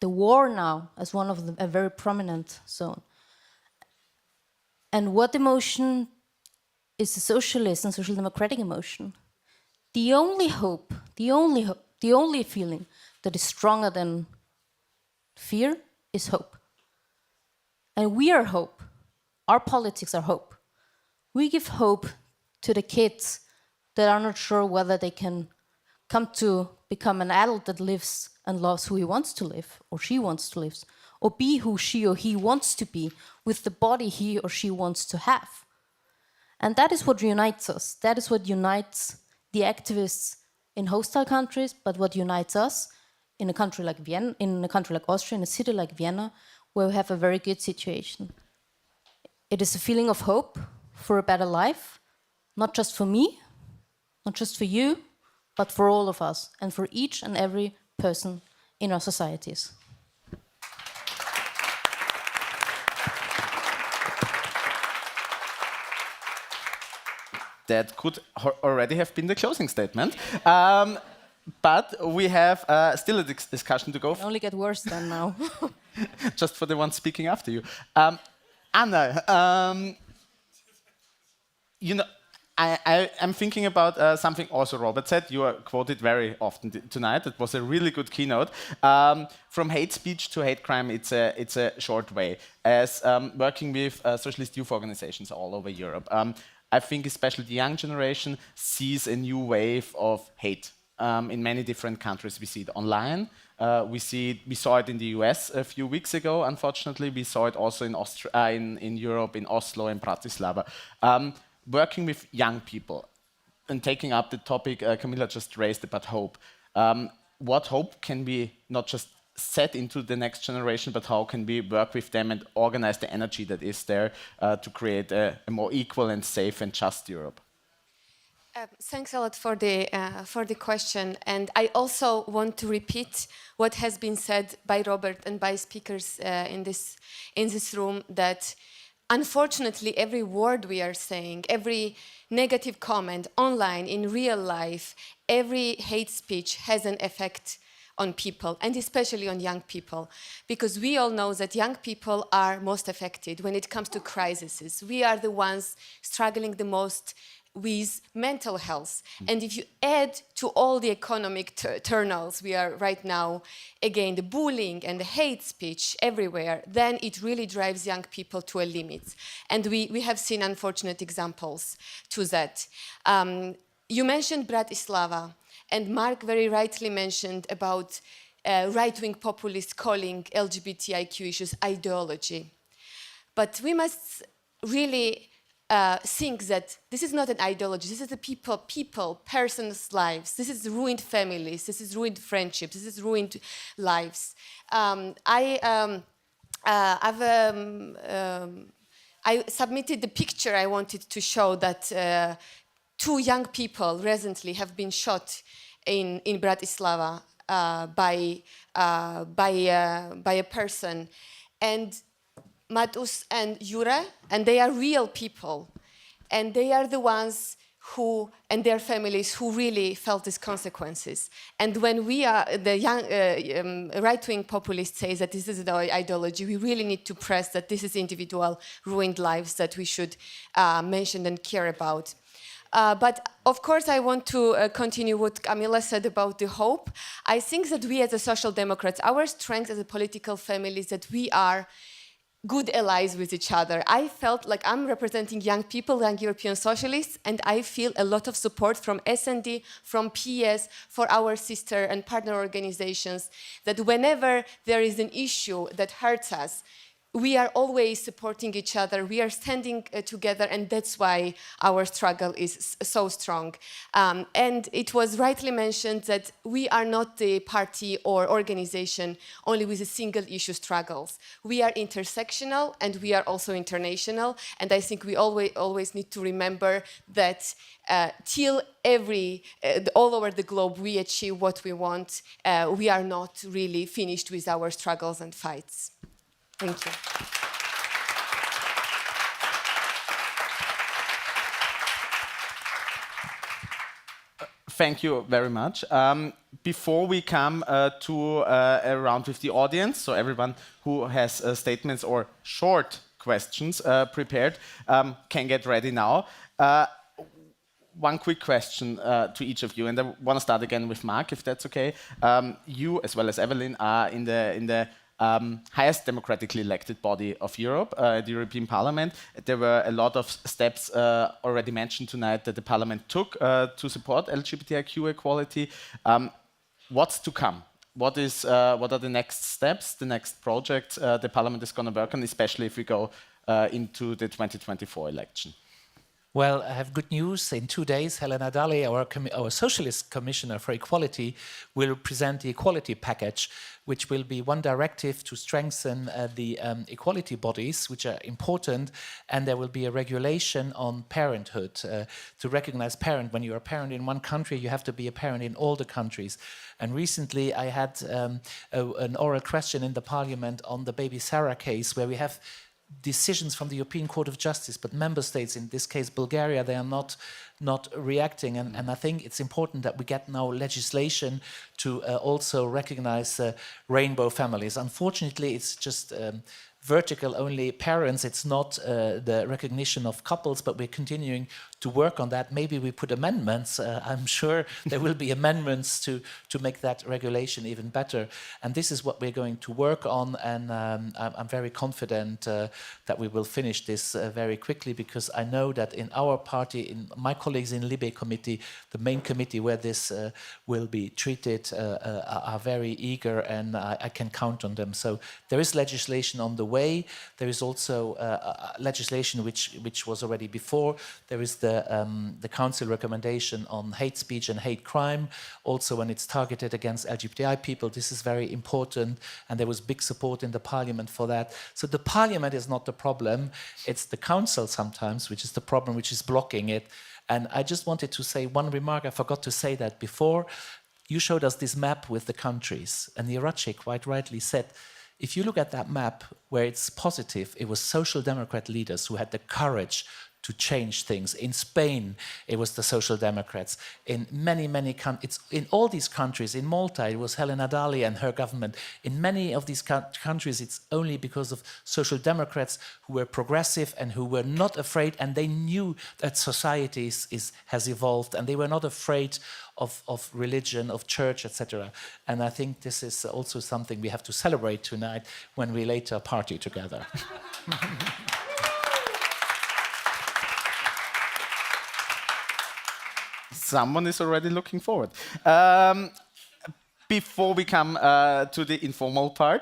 The war now as one of a very prominent zone. And what emotion is the socialist and social democratic emotion? The only hope, the only feeling that is stronger than fear is hope. And we are hope. Our politics are hope. We give hope to the kids that are not sure whether they can come to become an adult that lives and loves who he wants to live or she wants to live, or be who she or he wants to be with the body he or she wants to have. And that is what unites us. That is what unites the activists in hostile countries, but what unites us in a country like Vienna, in a country like Austria, in a city like Vienna, where we have a very good situation. It is a feeling of hope for a better life, not just for me, not just for you, but for all of us and for each and every person in our societies. That could already have been the closing statement. But we have still a discussion to go. It only get worse than now. Just for the one speaking after you. Anna, you know, I'm thinking about something also Robert said. You are quoted very often tonight. It was a really good keynote. From hate speech to hate crime, it's a short way. As working with socialist youth organizations all over Europe, I think especially the young generation sees a new wave of hate. In many different countries, we see it online. We saw it in the US a few weeks ago. Unfortunately, we saw it also in Europe, in Oslo, in Bratislava. Working with young people and taking up the topic Camilla just raised about hope. What hope can we not just set into the next generation, but how can we work with them and organize the energy that is there to create a more equal and safe and just Europe? Thanks a lot for the question, and I also want to repeat what has been said by Robert and by speakers in this room, that unfortunately every word we are saying, every negative comment online, in real life, every hate speech has an effect on people, and especially on young people, because we all know that young people are most affected when it comes to crises. We are the ones struggling the most with mental health. And if you add to all the economic turmoils we are right now, again, the bullying and the hate speech everywhere, then it really drives young people to a limit. And we have seen unfortunate examples to that. You mentioned Bratislava, and Mark very rightly mentioned about right-wing populists calling LGBTIQ issues ideology. But we must really think that this is not an ideology. This is the persons' lives. This is ruined families. This is ruined friendships. This is ruined lives. I submitted the picture I wanted to show that 2 young people recently have been shot in Bratislava by a person, and Matus and Jure, and they are real people, and they are the ones who, and their families, who really felt these consequences. And when we are, the young right-wing populists say that this is the ideology, we really need to press that this is individual ruined lives that we should mention and care about. But of course, I want to continue what Camilla said about the hope. I think that we as a social democrats, our strength as a political family is that we are good allies with each other. I felt like I'm representing young people, young European socialists, and I feel a lot of support from S&D, from PS, for our sister and partner organizations, that whenever there is an issue that hurts us, we are always supporting each other, we are standing together, and that's why our struggle is so strong. And it was rightly mentioned that we are not the party or organization only with a single issue struggles. We are intersectional and we are also international, and I think we always need to remember that till all over the globe we achieve what we want, we are not really finished with our struggles and fights. Thank you. Thank you very much. Before we come to a round with the audience, so everyone who has statements or short questions prepared can get ready now. One quick question to each of you, and I want to start again with Mark, if that's okay. You, as well as Evelyn, are in the highest democratically elected body of Europe, the European Parliament. There were a lot of steps already mentioned tonight that the Parliament took to support LGBTIQ equality. What's to come? What are the next steps, the next projects the Parliament is going to work on, especially if we go into the 2024 election? Well, I have good news. In 2 days, Helena Dalli, our Socialist Commissioner for Equality, will present the equality package, which will be one directive to strengthen the equality bodies, which are important, and there will be a regulation on parenthood, to recognize parent. When you're a parent in one country, you have to be a parent in all the countries. And recently, I had an oral question in the Parliament on the baby Sarah case, where we have decisions from the European Court of Justice, but member states, in this case Bulgaria, they are not reacting, and I think it's important that we get now legislation to also recognize rainbow families. Unfortunately, it's just vertical only parents, it's not the recognition of couples, but we're continuing to work on that. Maybe we put amendments. I'm sure there will be amendments to make that regulation even better. And this is what we're going to work on, and I'm very confident that we will finish this very quickly, because I know that in our party, in my colleagues in Libe committee, the main committee where this will be treated, are very eager, and I can count on them. So there is legislation on the way. There is also legislation which was already before. There is the Council recommendation on hate speech and hate crime, also when it's targeted against LGBTI people. This is very important, and there was big support in the Parliament for that. So the Parliament is not the problem, it's the Council sometimes, which is the problem, which is blocking it. And I just wanted to say one remark, I forgot to say that before. You showed us this map with the countries, and Irache quite rightly said, if you look at that map where it's positive, it was Social Democrat leaders who had the courage to change things. In Spain, it was the Social Democrats. In many countries, in all these countries, in Malta, it was Helena Dalli and her government. In many of these countries, it's only because of Social Democrats who were progressive and who were not afraid, and they knew that society has evolved, and they were not afraid of religion, of church, etc. And I think this is also something we have to celebrate tonight when we later party together. Someone is already looking forward. Before we come to the informal part,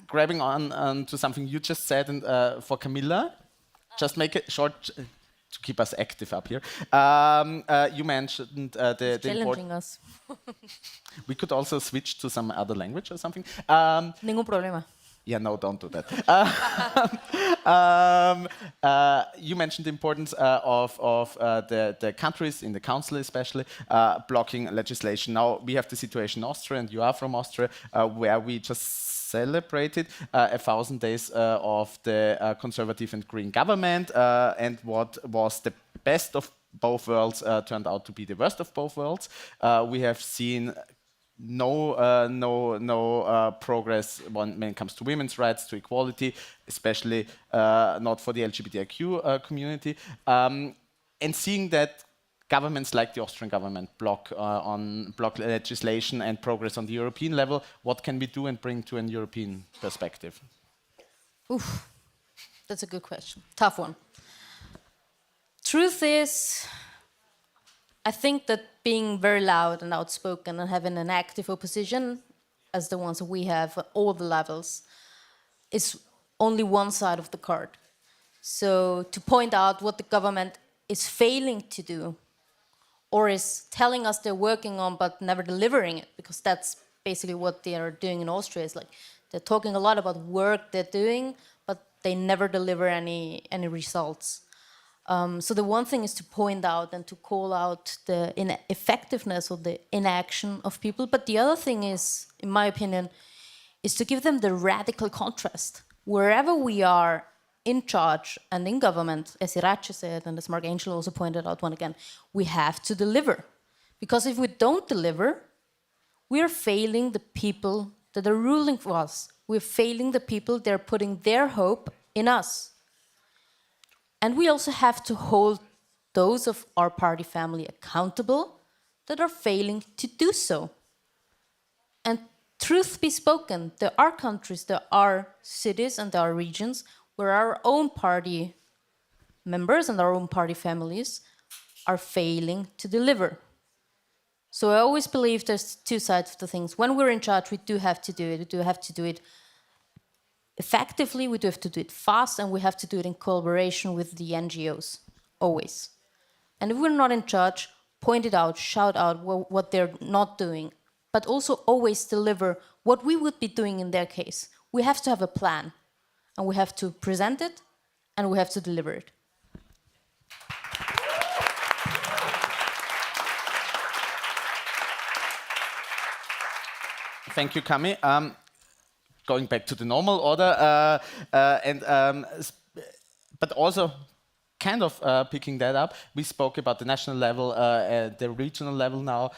grabbing on to something you just said, and for Camilla, just make it short to keep us active up here. You mentioned the Challenging us. We could also switch to some other language or something. Ningún problema. Yeah, no, don't do that. You mentioned the importance of the countries, in the council especially, blocking legislation. Now, we have the situation in Austria, and you are from Austria, where we just celebrated 1,000 days of the conservative and green government, and what was the best of both worlds turned out to be the worst of both worlds. We have seen no progress when it comes to women's rights, to equality, especially not for the LGBTIQ community. And seeing that governments like the Austrian government block legislation and progress on the European level, what can we do and bring to a European perspective? Oof, that's a good question. Tough one. Truth is, I think that being very loud and outspoken and having an active opposition, as the ones that we have at all the levels, is only one side of the card. So to point out what the government is failing to do, or is telling us they're working on but never delivering it, because that's basically what they are doing in Austria. Is like they're talking a lot about work they're doing, but they never deliver any results. So the one thing is to point out and to call out the ineffectiveness or the inaction of people. But the other thing is, in my opinion, is to give them the radical contrast. Wherever we are in charge and in government, as Irache said, and as Mark Angel also pointed out one again, we have to deliver. Because if we don't deliver, we are failing the people that are ruling for us. We're failing the people that are putting their hope in us. And we also have to hold those of our party family accountable that are failing to do so. And truth be spoken, there are countries, there are cities and there are regions where our own party members and our own party families are failing to deliver. So I always believe there's two sides of the things. When we're in charge, we do have to do it. We do have to do it effectively, we do have to do it fast, and we have to do it in collaboration with the NGOs, always. And if we're not in charge, point it out, shout out what they're not doing, but also always deliver what we would be doing in their case. We have to have a plan, and we have to present it, and we have to deliver it. Thank you, Kami. Going back to the normal order, but also kind of picking that up, we spoke about the national level, the regional level now.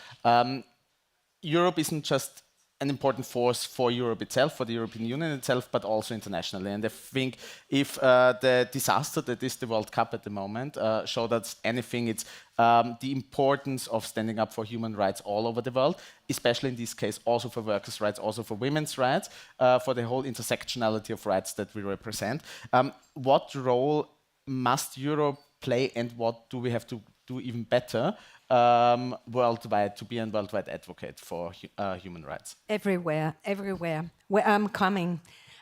Europe isn't just an important force for Europe itself, for the European Union itself, but also internationally. And I think if the disaster that is the World Cup at the moment showed us anything, it's the importance of standing up for human rights all over the world, especially in this case also for workers' rights, also for women's rights, for the whole intersectionality of rights that we represent. What role must Europe play, and what do we have to do even better worldwide to be a worldwide advocate for human rights? Everywhere, everywhere. Where I'm coming.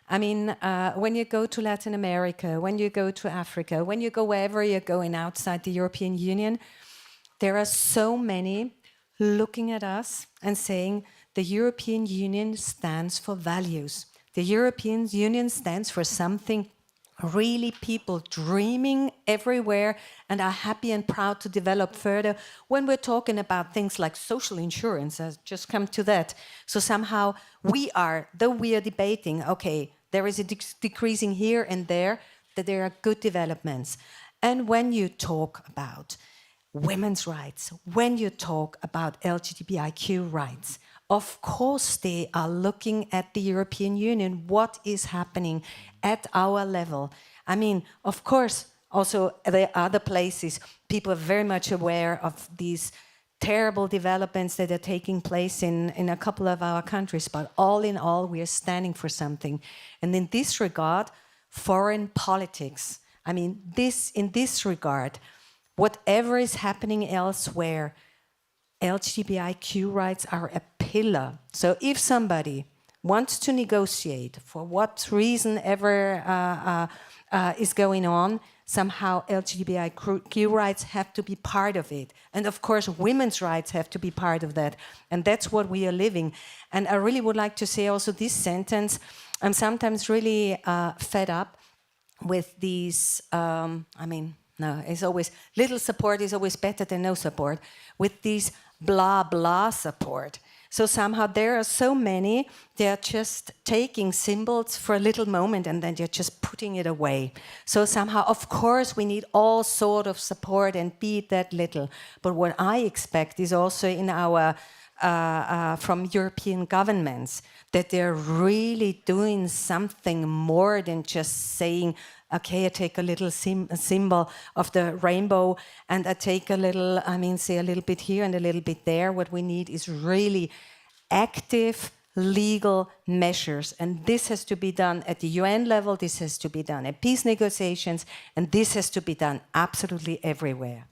I mean, when you go to Latin America, when you go to Africa, when you go wherever you're going outside the European Union, there are so many looking at us and saying the European Union stands for values. The European Union stands for something really people dreaming everywhere and are happy and proud to develop further. When we're talking about things like social insurance, I've just come to that. So somehow though we are debating, okay, there is a decreasing here and there, that there are good developments. And when you talk about women's rights, when you talk about LGBTIQ rights, of course they are looking at the European Union, what is happening at our level. I mean, of course, also there are other places, people are very much aware of these terrible developments that are taking place in a couple of our countries, but all in all, we are standing for something. And in this regard, foreign politics, I mean, in this regard, whatever is happening elsewhere, LGBTIQ rights are a pillar. So if somebody wants to negotiate, for what reason ever is going on, somehow LGBTIQ rights have to be part of it. And of course, women's rights have to be part of that. And that's what we are living. And I really would like to say also this sentence, I'm sometimes really fed up with these, it's always, little support is always better than no support, with these blah, blah support. So somehow there are so many, they're just taking symbols for a little moment and then they're just putting it away. So somehow, of course, we need all sort of support and be it that little. But what I expect is also in our, from European governments, that they're really doing something more than just saying, okay, I take a little symbol of the rainbow and I take a little, say a little bit here and a little bit there. What we need is really active legal measures. And this has to be done at the UN level, this has to be done at peace negotiations, and this has to be done absolutely everywhere.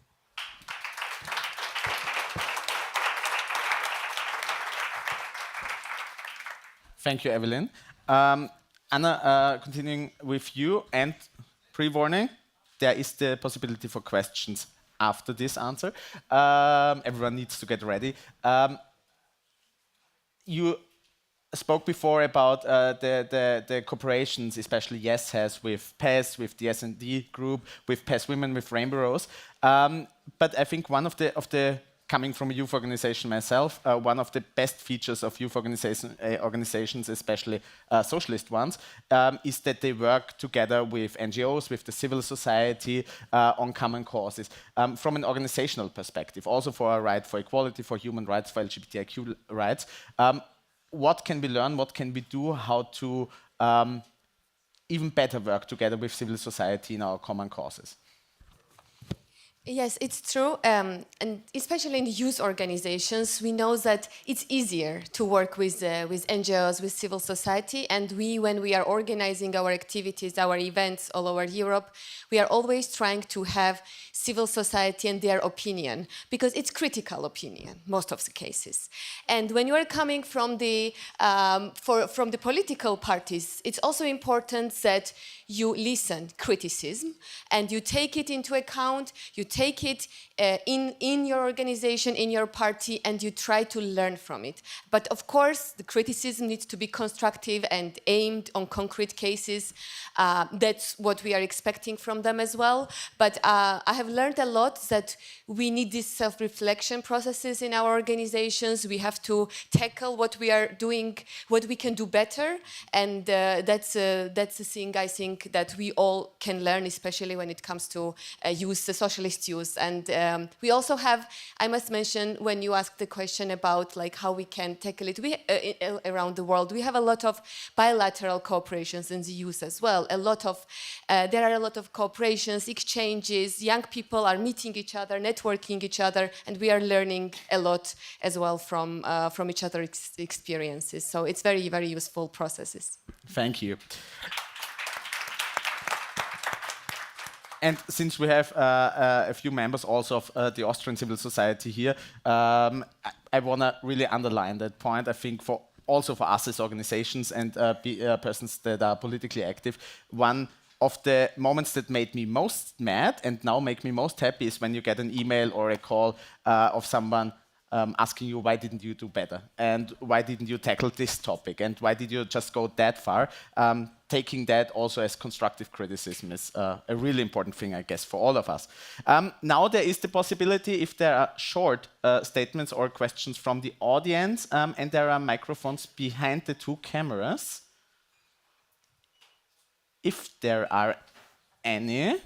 Thank you, Evelyn. Anna, continuing with you, and pre-warning, there is the possibility for questions after this answer. Everyone needs to get ready. You spoke before about the cooperations, especially Yes has with PES, with the S&D group, with PES Women, with Rainbow Rose. But I think one of the coming from a youth organization myself, one of the best features of youth organizations, especially socialist ones, is that they work together with NGOs, with the civil society on common causes. From an organizational perspective, also for a right for equality, for human rights, for LGBTIQ rights, what can we learn, what can we do, how to even better work together with civil society in our common causes? Yes, it's true, and especially in youth organizations, we know that it's easier to work with NGOs, with civil society, and when we are organizing our activities, our events all over Europe, we are always trying to have civil society and their opinion, because it's critical opinion, most of the cases. And when you are coming from the political parties, it's also important that you listen criticism and you take it into account, you take it in your organization, in your party, and you try to learn from it. But of course, the criticism needs to be constructive and aimed on concrete cases. That's what we are expecting from them as well. But I have learned a lot that we need these self-reflection processes in our organizations. We have to tackle what we are doing, what we can do better, and that's a thing I think that we all can learn, especially when it comes to youth, the socialist youth. And we also have, I must mention, when you asked the question about like how we can tackle it around the world, we have a lot of bilateral cooperations in the youth as well. There are a lot of cooperations, exchanges. Young people are meeting each other, networking each other, and we are learning a lot as well from each other's experiences. So it's very, very useful processes. Thank you. And since we have a few members also of the Austrian civil society here, I want to really underline that point. I think also for us as organizations and persons that are politically active, one of the moments that made me most mad and now make me most happy is when you get an email or a call of someone asking you, why didn't you do better? And why didn't you tackle this topic? And why did you just go that far? Taking that also as constructive criticism is a really important thing, I guess, for all of us. Now there is the possibility, if there are short statements or questions from the audience, and there are microphones behind the two cameras. If there are any.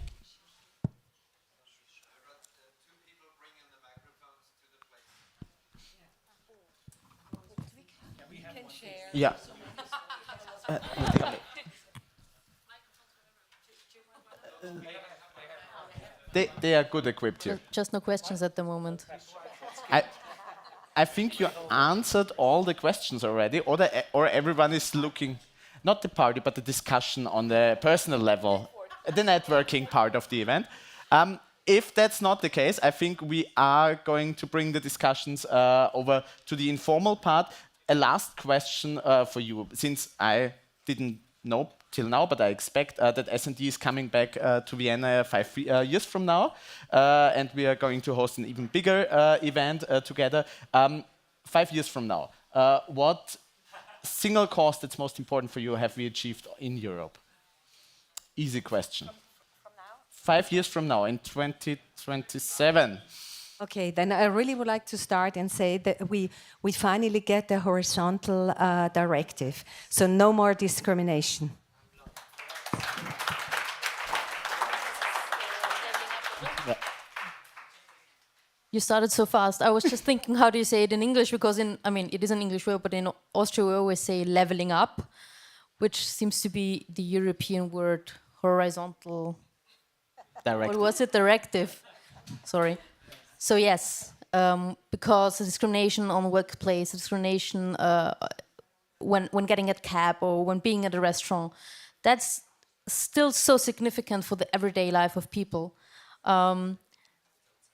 Yeah. They are good equipped here. Just no questions at the moment. I think you answered all the questions already, or everyone is looking, not the party, but the discussion on the personal level, the networking part of the event. If that's not the case, I think we are going to bring the discussions over to the informal part. A last question for you, since I didn't know till now, but I expect that S&D is coming back to Vienna 5 years from now, and we are going to host an even bigger event together. 5 years from now, what single cause that's most important for you have we achieved in Europe? Easy question. 5 years from now, in 2027. Okay, then I really would like to start and say that we finally get the horizontal directive, so no more discrimination. You started so fast. I was just thinking, how do you say it in English? Because it is an English word, but in Austria we always say leveling up, which seems to be the European word horizontal. Directive. What was it? Directive. Sorry. So yes, because discrimination on the workplace, discrimination when getting a cab or when being at a restaurant. That's still so significant for the everyday life of people.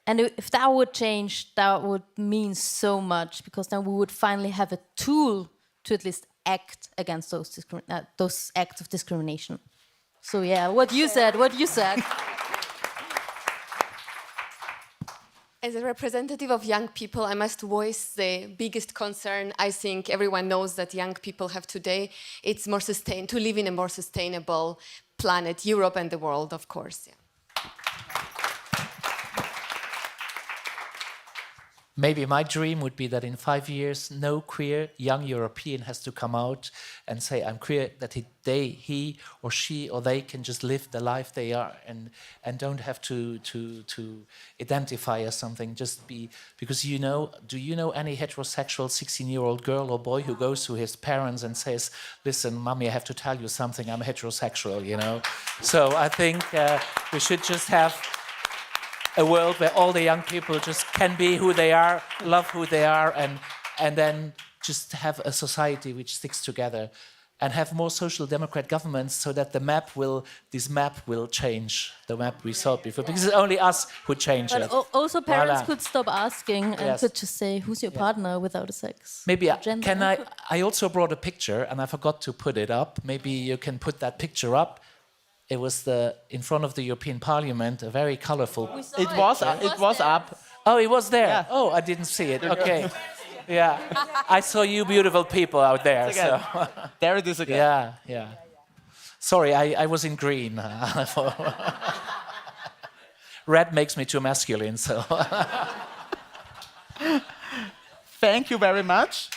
And if that would change, that would mean so much, because then we would finally have a tool to at least act against those acts of discrimination. So yeah, what you said. As a representative of young people, I must voice the biggest concern I think everyone knows that young people have today. It's to live in a more sustainable planet, Europe and the world, of course. Yeah. Maybe my dream would be that in 5 years, no queer young European has to come out and say, I'm queer, that he or she or they can just live the life they are and don't have to identify as something, just be, because do you know any heterosexual 16-year-old girl or boy who goes to his parents and says, listen, mommy, I have to tell you something, I'm heterosexual, So I think we should just have a world where all the young people just can be who they are, love who they are, and then just have a society which sticks together and have more social democrat governments, so that this map will change, the map we saw before, because it's only us who change it. Also parents Voilà. could stop asking and Yes. could just say, who's your partner without a sex? Maybe Gender. I also brought a picture and I forgot to put it up. Maybe you can put that picture up. It was in front of the European Parliament, a very colorful. It was up. Oh, it was there. Yeah. Oh, I didn't see it. Okay. Yeah. I saw you beautiful people out there. So. There it is again. Yeah. Sorry, I was in green. Red makes me too masculine, so. Thank you very much.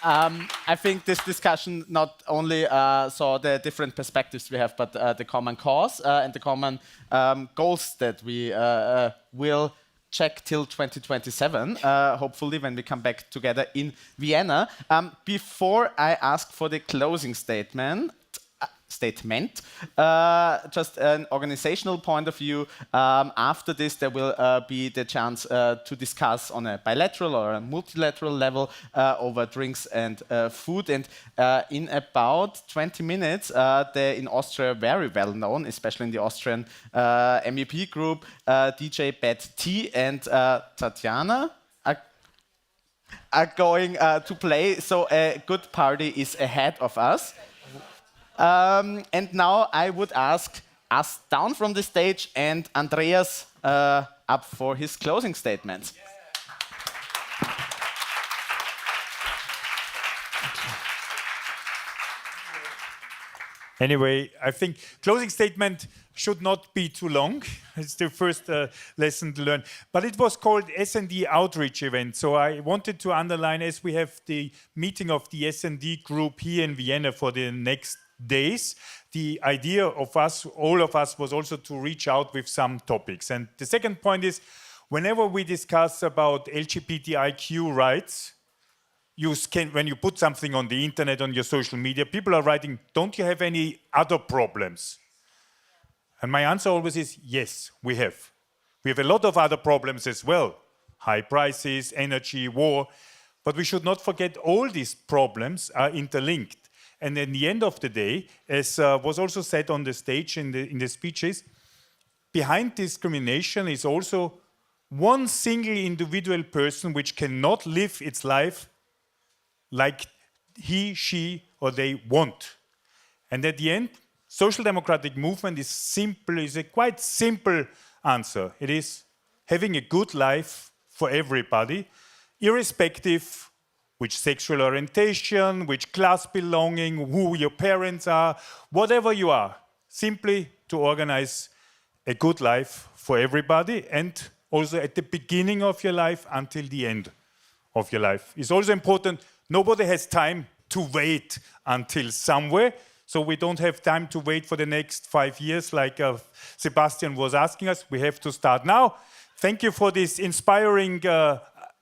I think this discussion not only saw the different perspectives we have, but the common cause and the common goals that we will check till 2027, hopefully when we come back together in Vienna. Before I ask for the closing statement, just an organizational point of view. After this, there will be the chance to discuss on a bilateral or a multilateral level over drinks and food. And in about 20 minutes, they're in Austria very well known, especially in the Austrian MEP group, DJ Bad T and Tatjana are going to play. So a good party is ahead of us. And now I would ask us down from the stage and Andreas up for his closing statements. Anyway, I think closing statement should not be too long. It's the first lesson to learn. But it was called S&D outreach event. So I wanted to underline, as we have the meeting of the S&D group here in Vienna for the next days, the idea of us, all of us, was also to reach out with some topics. And the second point is, whenever we discuss about LGBTIQ rights, when you put something on the internet, on your social media, people are writing, don't you have any other problems? And my answer always is, yes, we have. We have a lot of other problems as well. High prices, energy, war. But we should not forget all these problems are interlinked. And at the end of the day, as was also said on the stage in the speeches, behind discrimination is also one single individual person which cannot live its life like he, she, or they want. And at the end, social democratic movement is a quite simple answer. It is having a good life for everybody, irrespective which sexual orientation, which class belonging, who your parents are, whatever you are, simply to organize a good life for everybody, and also at the beginning of your life until the end of your life. It's also important, nobody has time to wait until somewhere, so we don't have time to wait for the next 5 years like Sebastian was asking us. We have to start now. Thank you for this inspiring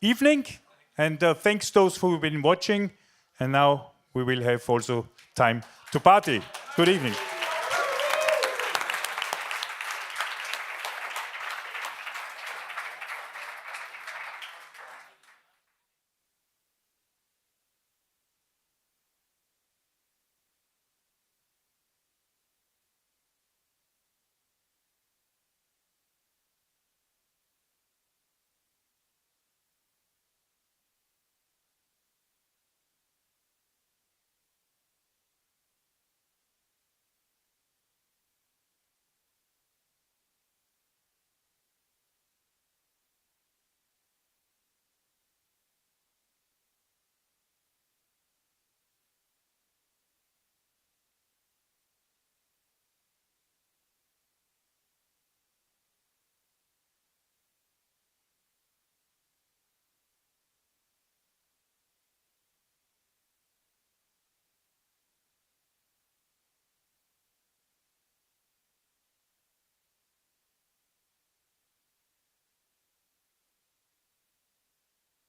evening. And thanks those who have been watching. And now we will have also time to party. Good evening.